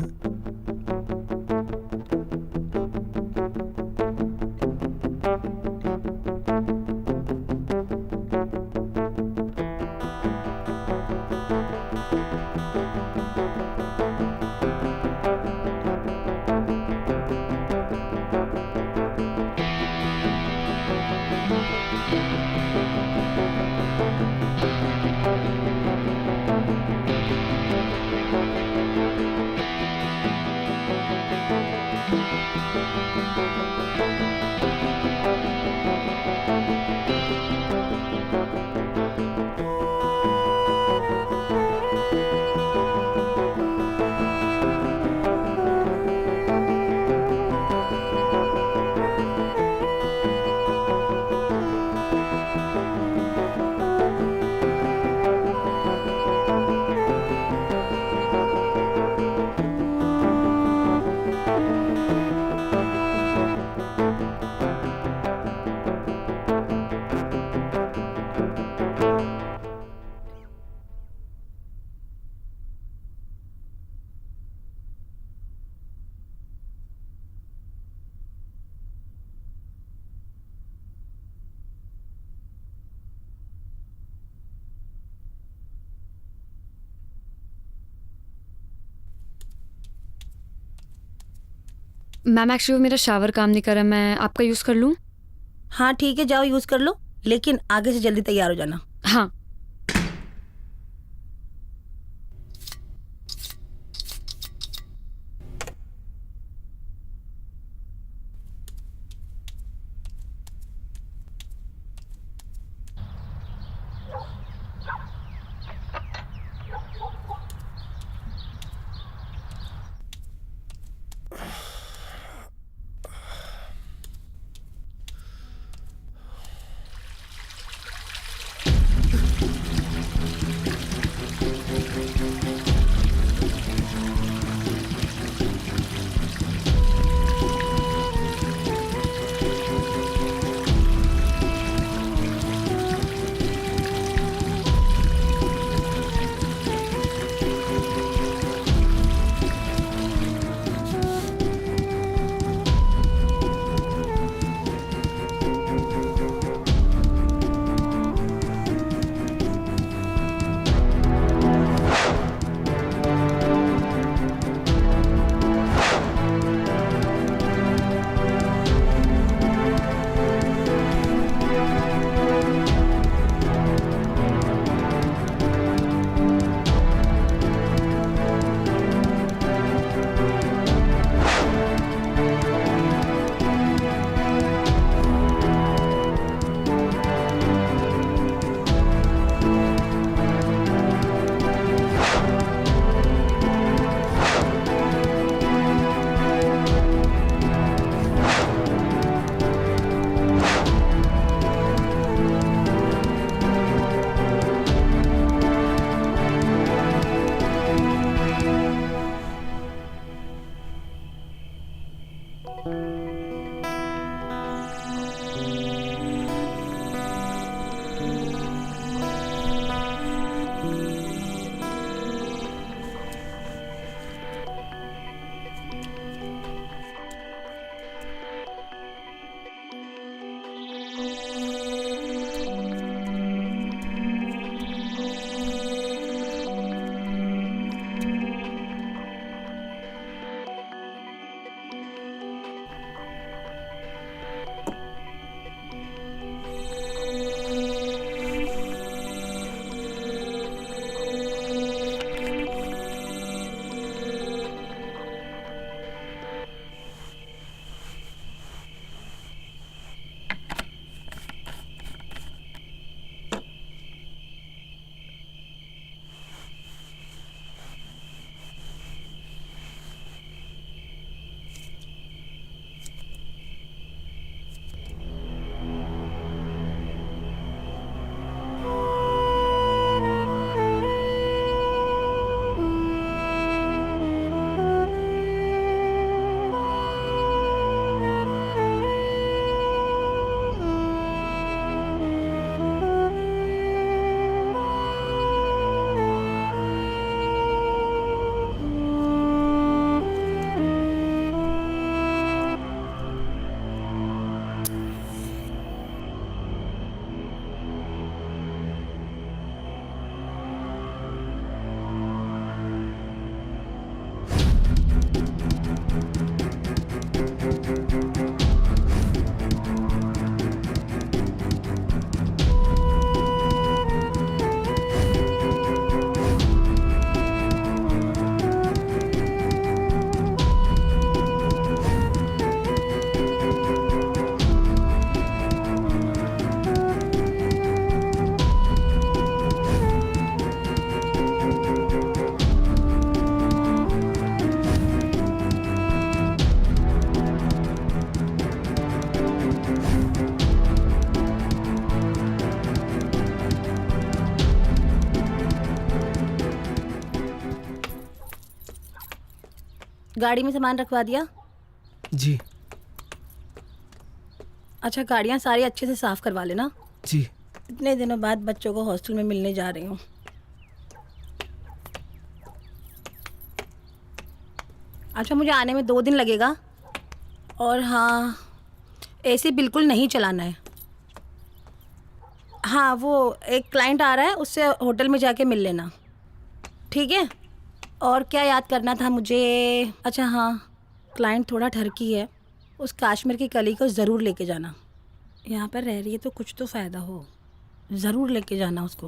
मैम एक्चुअली मेरा शावर काम नहीं कर रहा, मैं आपका यूज़ कर लूँ? हाँ ठीक है, जाओ यूज कर लो, लेकिन आगे से जल्दी तैयार हो जाना. हाँ. गाड़ी में सामान रखवा दिया? जी अच्छा, गाड़ियाँ सारी अच्छे से साफ करवा लेना। जी। इतने दिनों बाद बच्चों को हॉस्टल में मिलने जा रही हूँ। अच्छा, मुझे आने में 2 दिन लगेगा। और हाँ, एसी बिल्कुल नहीं चलाना है। हाँ, वो एक क्लाइंट आ रहा है, उससे होटल में जाके मिल लेना, ठीक है? और क्या याद करना था मुझे? अच्छा हाँ, क्लाइंट थोड़ा ठरकी है, उस काश्मीर की कली को ज़रूर लेके जाना। यहाँ पर रह रही है तो कुछ तो फ़ायदा हो, ज़रूर लेके जाना उसको।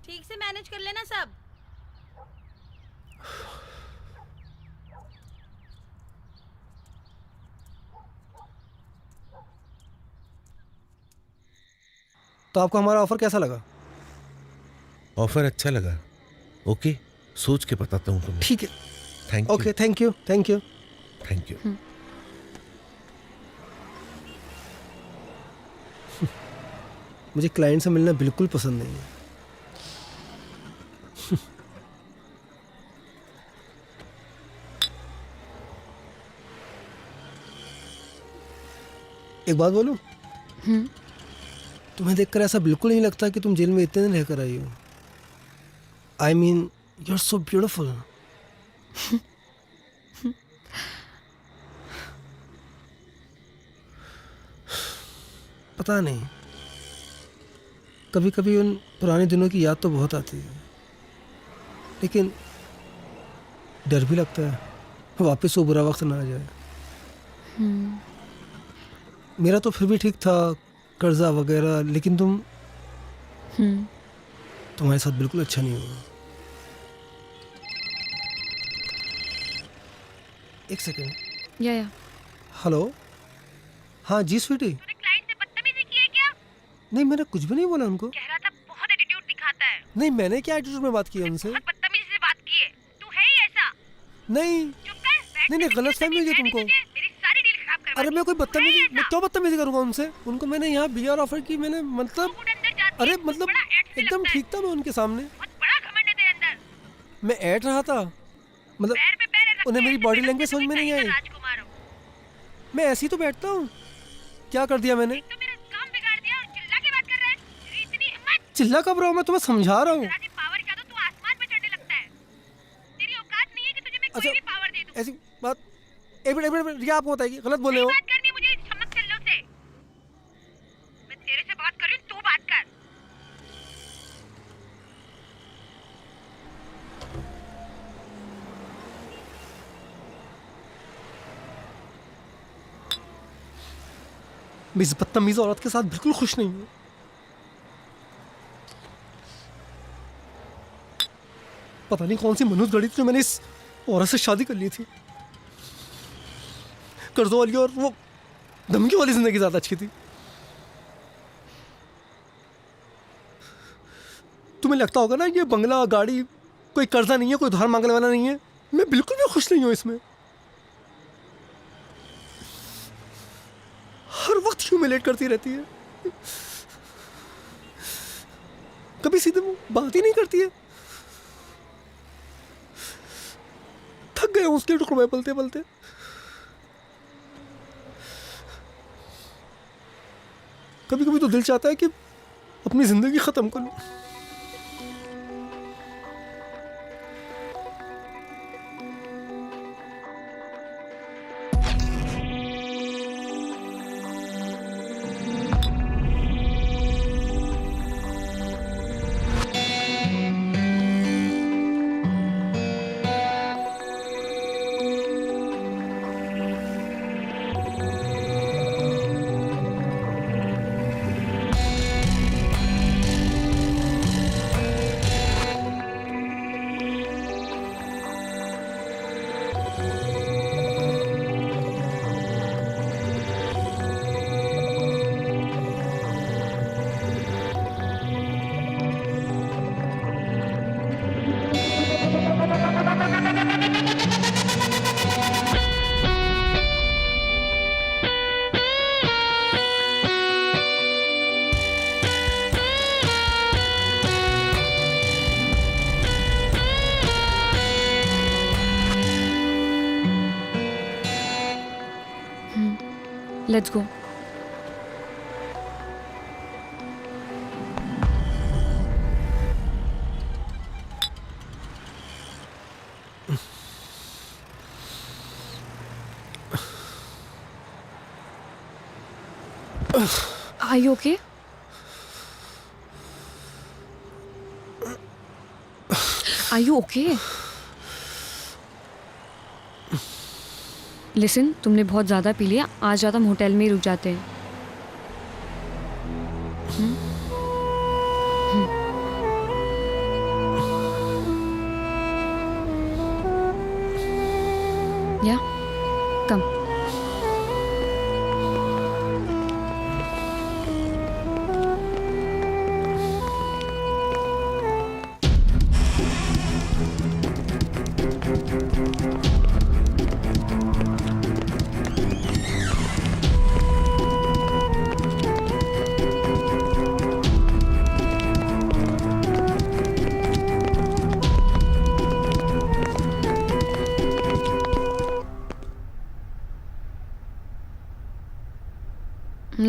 ठीक से मैनेज कर लेना सब। तो आपको हमारा ऑफर कैसा लगा? ऑफर अच्छा लगा। ओके, सोच के बताता हूँ तुम्हें। ठीक है। Thank you. Okay, thank you thank you thank you. मुझे क्लाइंट से मिलना बिल्कुल पसंद नहीं है। एक बात बोलूं? तुम्हें देखकर ऐसा बिल्कुल नहीं लगता कि तुम जेल में इतने दिन रहकर आई हो। I mean, you are so beautiful. पता नहीं, कभी कभी उन पुराने दिनों की याद तो बहुत आती है, लेकिन डर भी लगता है वापस वो बुरा वक्त ना आ जाए। मेरा तो फिर भी ठीक था, कर्जा वगैरह, लेकिन तुम्हारे साथ बिल्कुल अच्छा नहीं हुआ। एक सेकेंड। या हेलो। हाँ जी स्वीटी। नहीं, मैंने कुछ भी नहीं बोला उनको। कह रहा था बहुत एटीट्यूड दिखाता है। नहीं, मैंने क्या एटीट्यूड में बात की उनसे? बहुत बदतमीजी से बात की है। तू है ही ऐसा। नहीं नहीं, गलत फहमी हुई है तुमको। मेरी सारी डील खराब करवा अरे मैं कोई बदतमीजी, मैं क्यों बदतमीजी करूंगा उनसे? उनको मैंने यहाँ बीयर ऑफर की, मैंने मतलब, अरे मतलब एकदम ठीक था मैं उनके सामने। बड़ा घमंड है तेरे अंदर। मैं ऐड रहा था, मतलब उन्हें मेरी बॉडी लैंग्वेज समझ में नहीं आई। राजकुमार हो। मैं ऐसे ही तो बैठता हूँ, क्या कर दिया मैंने? तो मेरा काम बिगाड़ दिया और चिल्ला के बात कर रहा है। तेरी इतनी हिम्मत। चिल्ला कब रहा हूँ? मैं तुम्हें समझा रहा हूँ। पावर क्या, तो तू आसमान पे चढ़ने लगता है। तेरी औकात नहीं है कि तुझे मैं कोई भी पावर दे दूं। ऐसी बात एक मिनट रिया आपको बताएगी, गलत बोले हो। बात करनी मुझे चमक चल्लो से। मैं तेरे से बात कर रही हूँ, तू बात कर। मैं इस बदतमीज औरत के साथ बिल्कुल खुश नहीं हूँ। पता नहीं कौन सी मनुष्य गढ़ी थी जो मैंने इस औरत से शादी कर ली थी। कर्जों वाली और वो धमकी वाली जिंदगी ज्यादा अच्छी थी। तुम्हें लगता होगा ना ये बंगला गाड़ी कोई कर्जा नहीं है, कोई उधार मांगने वाला नहीं है। मैं बिल्कुल भी खुश नहीं हूँ इसमें। हर वक्त ह्यूमिलेट करती रहती है, कभी सीधे बात ही नहीं करती है। थक गए उसके टुकड़े पलते पलते। कभी कभी तो दिल चाहता है कि अपनी जिंदगी खत्म कर लूं। Let's go. Are you okay? Are you okay? Listen, तुमने बहुत ज़्यादा पी लिया. आज रात हम होटल में ही रुक जाते हैं. Yeah, come.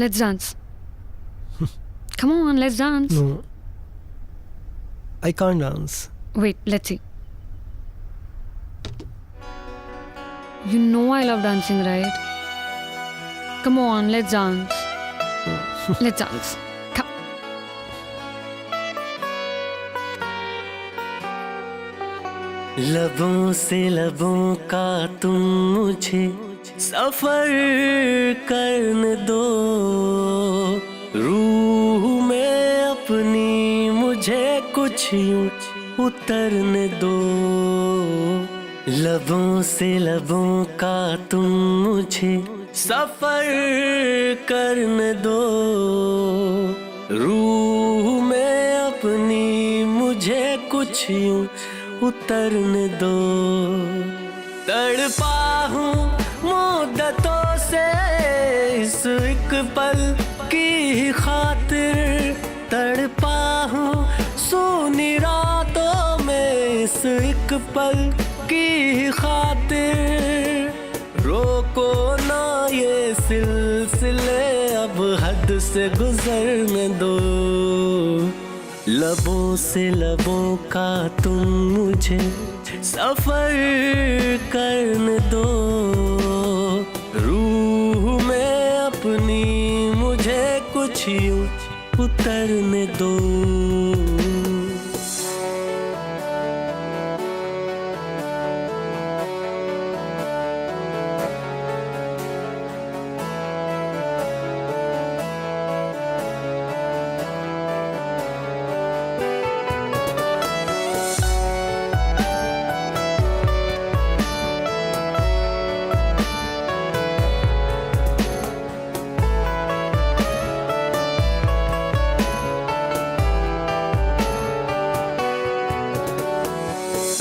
Let's dance. Come on, let's dance. No. I can't dance. Wait, let's see. You know I love dancing, right? Come on, let's dance. Let's dance. Come. लबों से लबों का तुम मुझे सफर करने दो, रूह में अपनी मुझे कुछ यूं उतरने दो. लबों से लबों का तुम मुझे सफर करने दो, रूह में अपनी मुझे कुछ यूं उतरने दो. तड़पा हूँ मुद्दतों से इस एक पल की खातिर, तड़पा हूँ सूनी रातों में इस एक पल की खातिर. रोको ना ये सिलसिले अब हद से गुजरने दो. लबों से लबों का तुम मुझे सफर करने दो, रूह में अपनी मुझे कुछ यूं उतरने दो.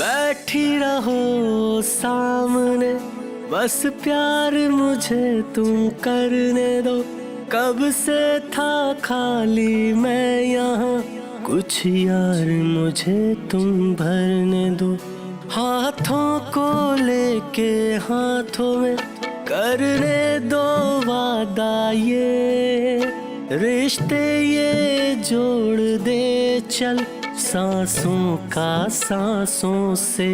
बैठी रहो सामने, बस प्यार मुझे तुम करने दो. कब से था खाली मैं यहाँ, कुछ यार मुझे तुम भरने दो. हाथों को लेके हाथों में करने दो वादा, ये रिश्ते ये जोड़ दे चल सांसों का सांसों से.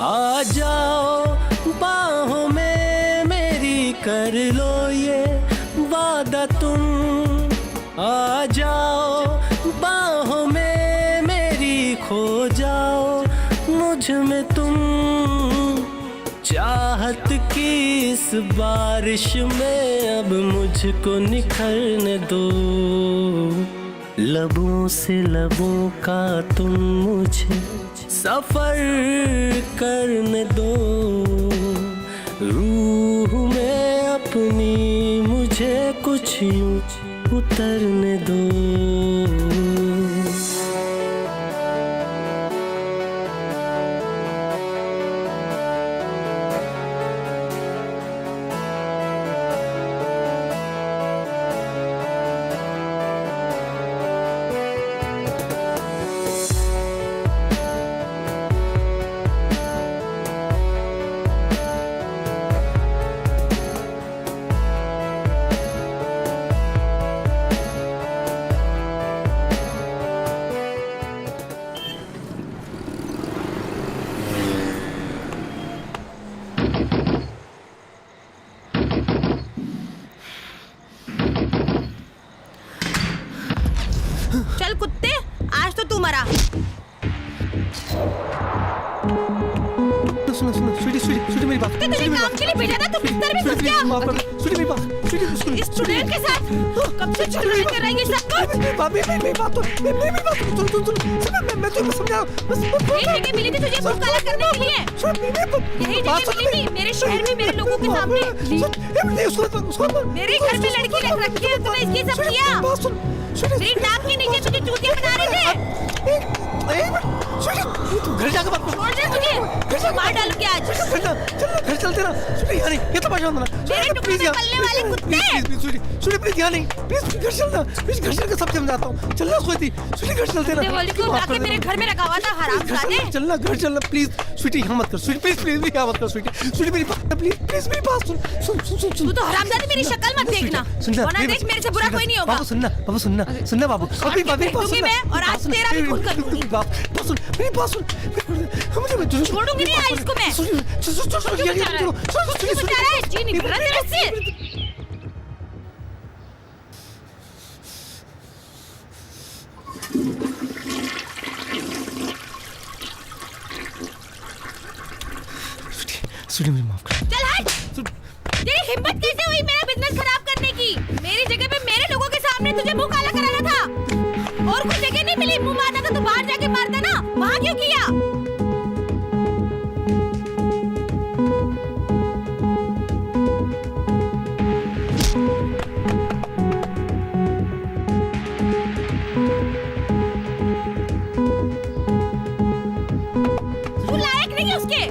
आ जाओ बाहों में मेरी, कर लो ये वादा तुम. आ जाओ बाहों में मेरी, खो जाओ मुझ में तुम. चाहत की इस बारिश में अब मुझको निखरने दो. लबों से लबों का तुम मुझे सफर करने दो, रूह में अपनी मुझे कुछ यूं उतरने दो. चल कुत्ते, आज तो तू मरा। सुनो सुनो स्वीटी स्वीटी स्वीटी मेरी बात तुझे काम के लिए भेजा था, तू बिस्तर में घुस गया। स्वीटी मेरी बात स्वीटी स्वीटी इस स्टूडेंट के साथ कब से चुगली कर रही है सब कुछ। मेरी बात तो मेरी बात सुन मैं तुम्हें समझा बस यही जगह मिली थी तुझे मुंह काला करने के लिए। यही जगह मिली थी मेरे शहर में मेरे लोगों के सामने। मेरे घर में लड़की रख रखी है, तूने इसकी सब किया। मेरी नाक के नीचे तुझे चूतिया बना रहे थे। घर जाकर बात छोड़ दे तुझे, मार डालूंगी आज। घर चलते ना स्वीटी यहाँ नहीं, ये तो परेशान होना मेरे टुकड़े में पलने वाले कुत्ते। स्वीटी प्लीज यहाँ नहीं, प्लीज घर चलना, प्लीज घर चल के सब समझाता हूँ। चलना स्वीटी स्वीटी घर चलते ना। देवाली को जाके मेरे घर में रखा हुआ था हरामजादे। चलना घर चलना प्लीज स्वीटी यहाँ मत कर स्वीटी प्लीज यहाँ मत कर स्वीटी मेरी बात प्लीज मेरी बात सुन। तू तो हरामजादी मेरी शक्ल मत देखना, वरना देख मेरे से बुरा कोई नहीं होगा। बाबू सुनना बाबू अभी मैं और आज तेरा भी खून कर दूंगी। मेरी बात सुन छोड़ूंगी नहीं आज इसको मैं। जी नहीं भरा तेरे से। स्वीटी मुझे माफ कर। चल हट। तेरी हिम्मत कैसे हुई मेरा बिजनेस खराब करने की? मेरी जगह पे मेरे लोगों के सामने तुझे मुंह काला कराना था। और कोई जगह नहीं मिली मुंह मारना था तो बाहर जाके मारता ना, वहाँ क्यों किया? तू लायक नहीं है उसके।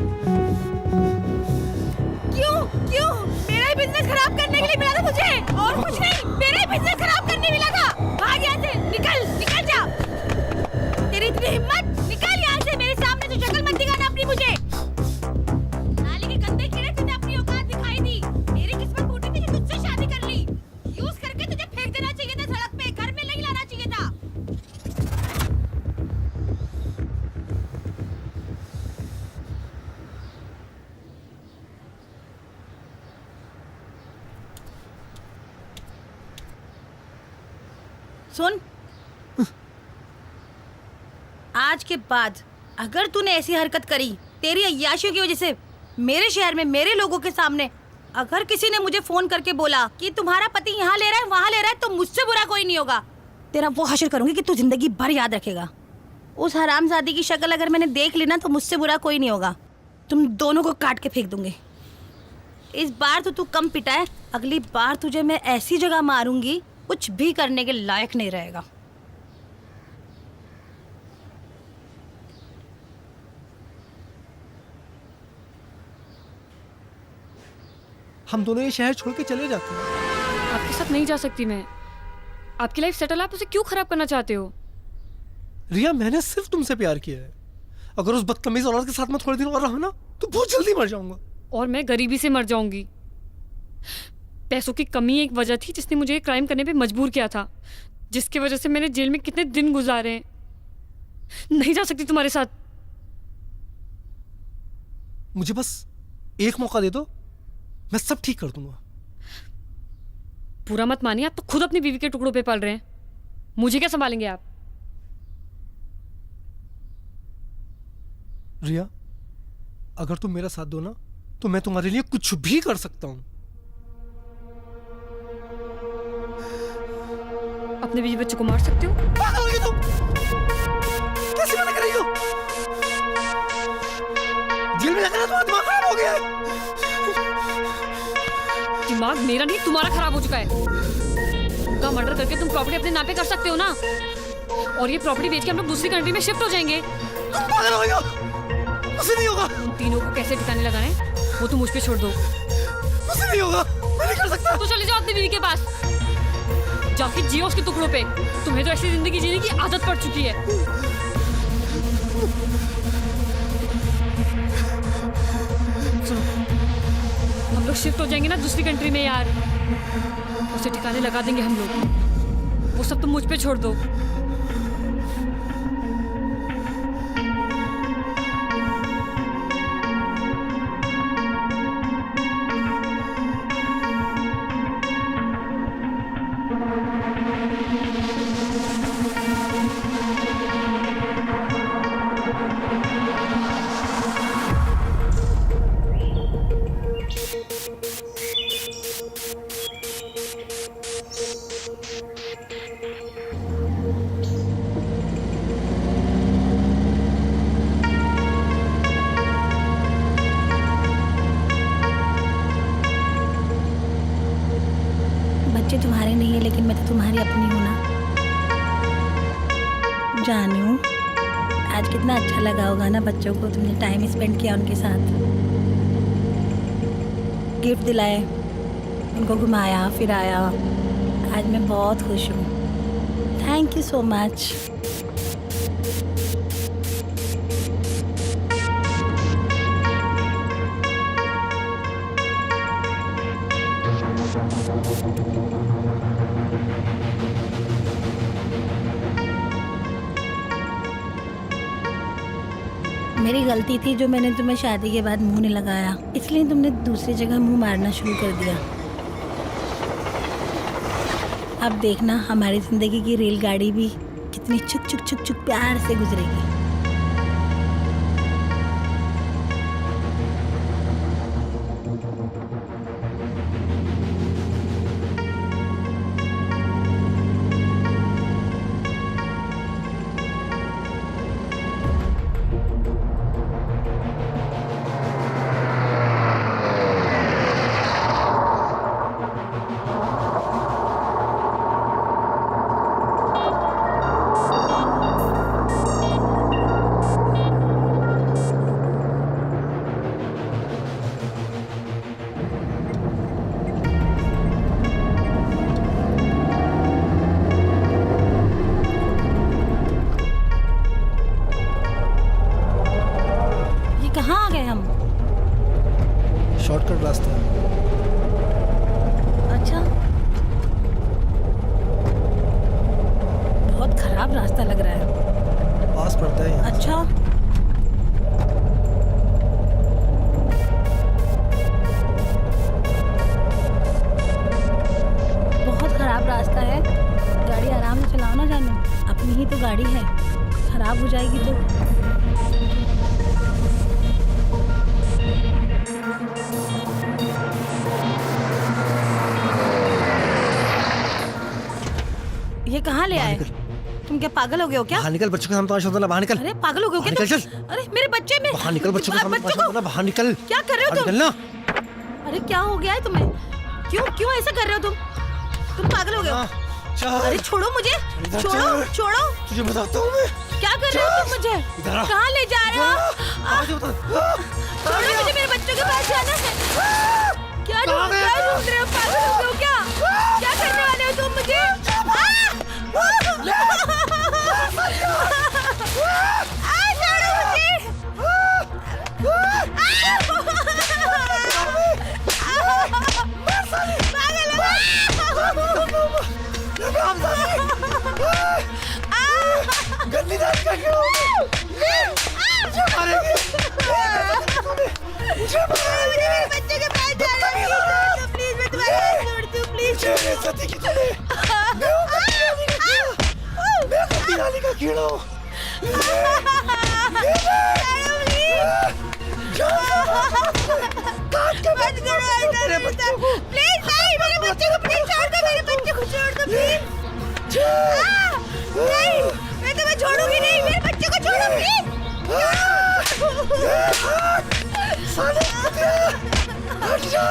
क्यों मेरा ही बिजनेस खराब करने के लिए मिला था तुझे, और कुछ नहीं। मेरा ही बिजनेस खराब करने मिला था। भाग यहाँ से, निकल जा। तेरी इतनी हिम्मत, निकल यहाँ से। मेरे सामने तो शक्ल मत दिखाना अपनी मुझे। नाली के गंदे कीड़े, तुझे अपनी औकात दिखाई दी। मेरी किस्मत फूटी थी कि तुझसे शादी कर ली। यूज करके तुझे फेंक देना चाहिए था सड़क पे, घर में नहीं लाना चाहिए था। सुन, आज के बाद अगर तूने ऐसी हरकत करी तेरी अय्याशियों की वजह से मेरे शहर में मेरे लोगों के सामने, अगर किसी ने मुझे फोन करके बोला कि तुम्हारा पति यहाँ ले रहा है वहाँ ले रहा है, तो मुझसे बुरा कोई नहीं होगा। तेरा वो हश्र करूंगी कि तू जिंदगी भर याद रखेगा। उस हरामजादी की शक्ल अगर मैंने देख ली ना तो मुझसे बुरा कोई नहीं होगा। तुम दोनों को काट के फेंक दूंगी। इस बार तो तू कम पिटा है, अगली बार तुझे मैं ऐसी जगह मारूंगी कुछ भी करने के लायक नहीं रहेगा। हम दोनों ये शहर छोड़ के चले जाते हैं। आपके साथ नहीं जा सकती मैं। आपकी लाइफ सेटल, आप उसे क्यों खराब करना चाहते हो? रिया, मैंने सिर्फ तुमसे प्यार किया है। अगर उस बदतमीज औरत के साथ मैं थोड़े दिन और रहा ना तो बहुत जल्दी मर जाऊंगा। और मैं गरीबी से मर जाऊंगी। पैसों की कमी एक वजह थी जिसने मुझे क्राइम करने पे मजबूर किया था, जिसकी वजह से मैंने जेल में कितने दिन गुजारे हैं। नहीं जा सकती तुम्हारे साथ। मुझे बस एक मौका दे दो, मैं सब ठीक कर दूंगा। पूरा मत मानिए, आप तो खुद अपनी बीवी के टुकड़ों पे पल रहे हैं। मुझे क्या संभालेंगे आप? रिया, अगर तुम मेरा साथ दो ना तो मैं तुम्हारे लिए कुछ भी कर सकता हूं। अपने बीवी बच्चों को मार सकते हो? तुम कैसे बातें कर रही हो? जेल में जाकर तुम्हारा दिमाग खराब हो गया है। दिमाग मेरा नहीं तुम्हारा खराब हो चुका है। उनका मर्डर करके तुम प्रॉपर्टी अपने नाम पे कर सकते हो ना, और ये प्रॉपर्टी बेच के हम लोग दूसरी कंट्री में शिफ्ट हो जाएंगे। तुम पागल हो गए। मुझसे नहीं होगा। तुम तीनों को कैसे ठिकाने लगाना है वो तुम मुझ पे छोड़ दो। मुझसे नहीं होगा, मैं नहीं कर सकता। तो चले जाओ अपनी बीवी के पास, जाके जियो उसके टुकड़ों पे। तुम्हें तो ऐसी जिंदगी जीने की आदत पड़ चुकी है। हम लोग शिफ्ट हो जाएंगे ना दूसरी कंट्री में यार, उसे ठिकाने लगा देंगे हम लोग। वो सब तुम मुझ पे छोड़ दो। जानू, आज कितना अच्छा लगा होगा ना बच्चों को, तुमने टाइम स्पेंड किया उनके साथ, गिफ्ट दिलाए, उनको घुमाया फिराया। आज मैं बहुत खुश हूँ। Thank you so much. मेरी गलती थी जो मैंने तुम्हें शादी के बाद मुंह नहीं लगाया, इसलिए तुमने दूसरी जगह मुंह मारना शुरू कर दिया। अब देखना हमारी जिंदगी की रेलगाड़ी भी कितनी चुक चुक चुक चुक प्यार से गुजरेगी। कहाँ आ गए हम? शॉर्टकट रास्ता है। अच्छा, बहुत खराब रास्ता लग रहा है। पास पड़ता है यहाँ। अच्छा, बहुत खराब रास्ता है। गाड़ी आराम से चलाओ ना जानू, अपनी ही तो गाड़ी है, खराब हो जाएगी तो। ये कहाँ ले आए? तुम क्या पागल हो गए हो क्या? बाहर निकल, बच्चों के सामने तमाशा मत बना, बाहर निकल। अरे पागल हो गए हो क्या? बाहर निकल, चल। अरे मेरे बच्चे में बाहर निकल, बच्चों के सामने तमाशा मत बना, बाहर निकल। क्या कर रहे हो तुम? निकलना। अरे क्या हो गया है तुम्हें? क्यों क्यों ऐसा कर रहे हो तुम? तुम पागल हो गए हो? अरे छोड़ो मुझे, छोड़ो छोड़ो। तुझे बताता हूँ मैं। क्या कर रहे हो तुम मुझे? कहाँ ले जा रहे हो? छोड़ो मुझे, मेरे बच्चों के पास जाना है। क्या ढूंढ रहे हो? पागल हो गए हो क्या? क्या करने वाले हो तुम मुझे? गंदी दाल का क्यों? मुझे मारेगी। मुझे मारेगी। बच्चे के पास जा रहे हो? प्लीज मैं तुम्हारे हाथ जोड़ती हूँ, प्लीज। मेरे सती की तूने। मैं हूँ गंदी नाली का कीड़ा हूँ। प्लीज नहीं, मेरे बच्चे को प्लीज छोड़ दो, मेरे बच्चे को छोड़ दो प्लीज। नहीं, मैं तुम्हें छोड़ूंगी नहीं, मेरे बच्चे को छोड़ो प्लीज। हट जा।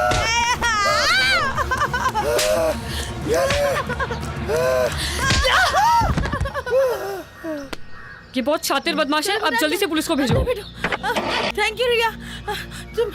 ये बहुत शातिर बदमाश है, अब जल्दी से पुलिस को भेजो। थैंक यू रिया, तुम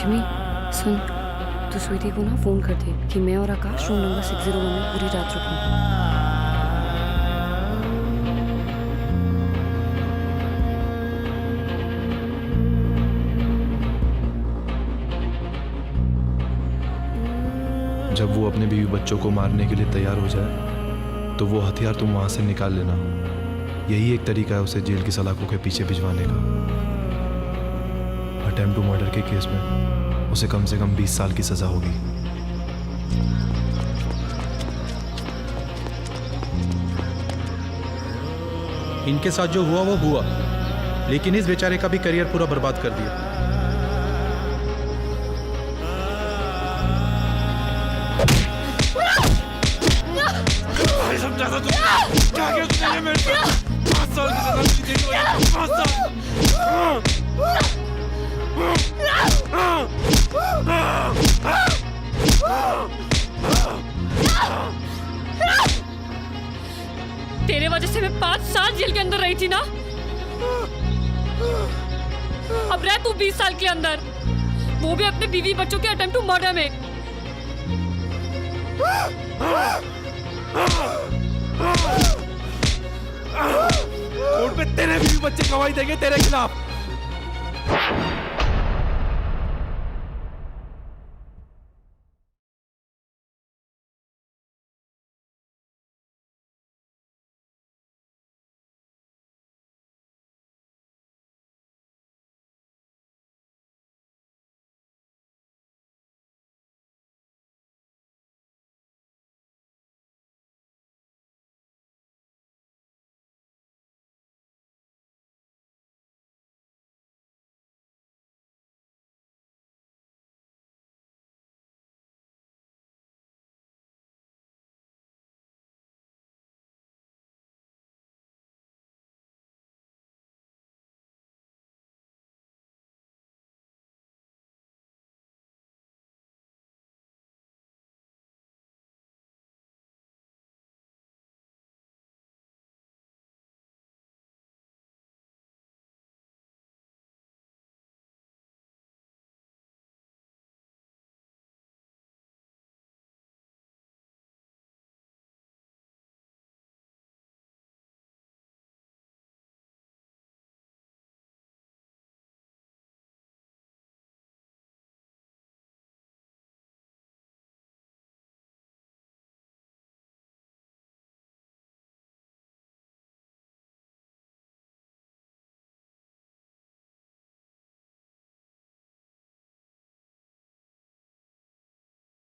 जिमी सुन, तू स्वीटी को ना फोन कर दे कि मैं और आकाश रूम नंबर 601 में पूरी रात रुकेंगे। जब वो अपने बीवी बच्चों को मारने के लिए तैयार हो जाए तो वो हथियार तुम वहां से निकाल लेना। यही एक तरीका है उसे जेल की सलाखों के पीछे भिजवाने का। अटेम्प्ट टू मर्डर के केस में उसे कम से कम 20 साल की सजा होगी। इनके साथ जो हुआ वो हुआ, लेकिन इस बेचारे का भी करियर पूरा बर्बाद कर दिया। समझा था तुमने क्या किया तुमने मेरे साथ? 5 साल की सजा मुझे देनी होगी। 5 साल। तेरे वजह से मैं 5 साल जेल के अंदर रही थी ना, अब रह तू 20 साल के अंदर, वो भी अपने बीवी बच्चों के अटेम्प्ट टू मर्डर में। कोर्ट में तेरे बीवी बच्चे गवाही देंगे तेरे खिलाफ।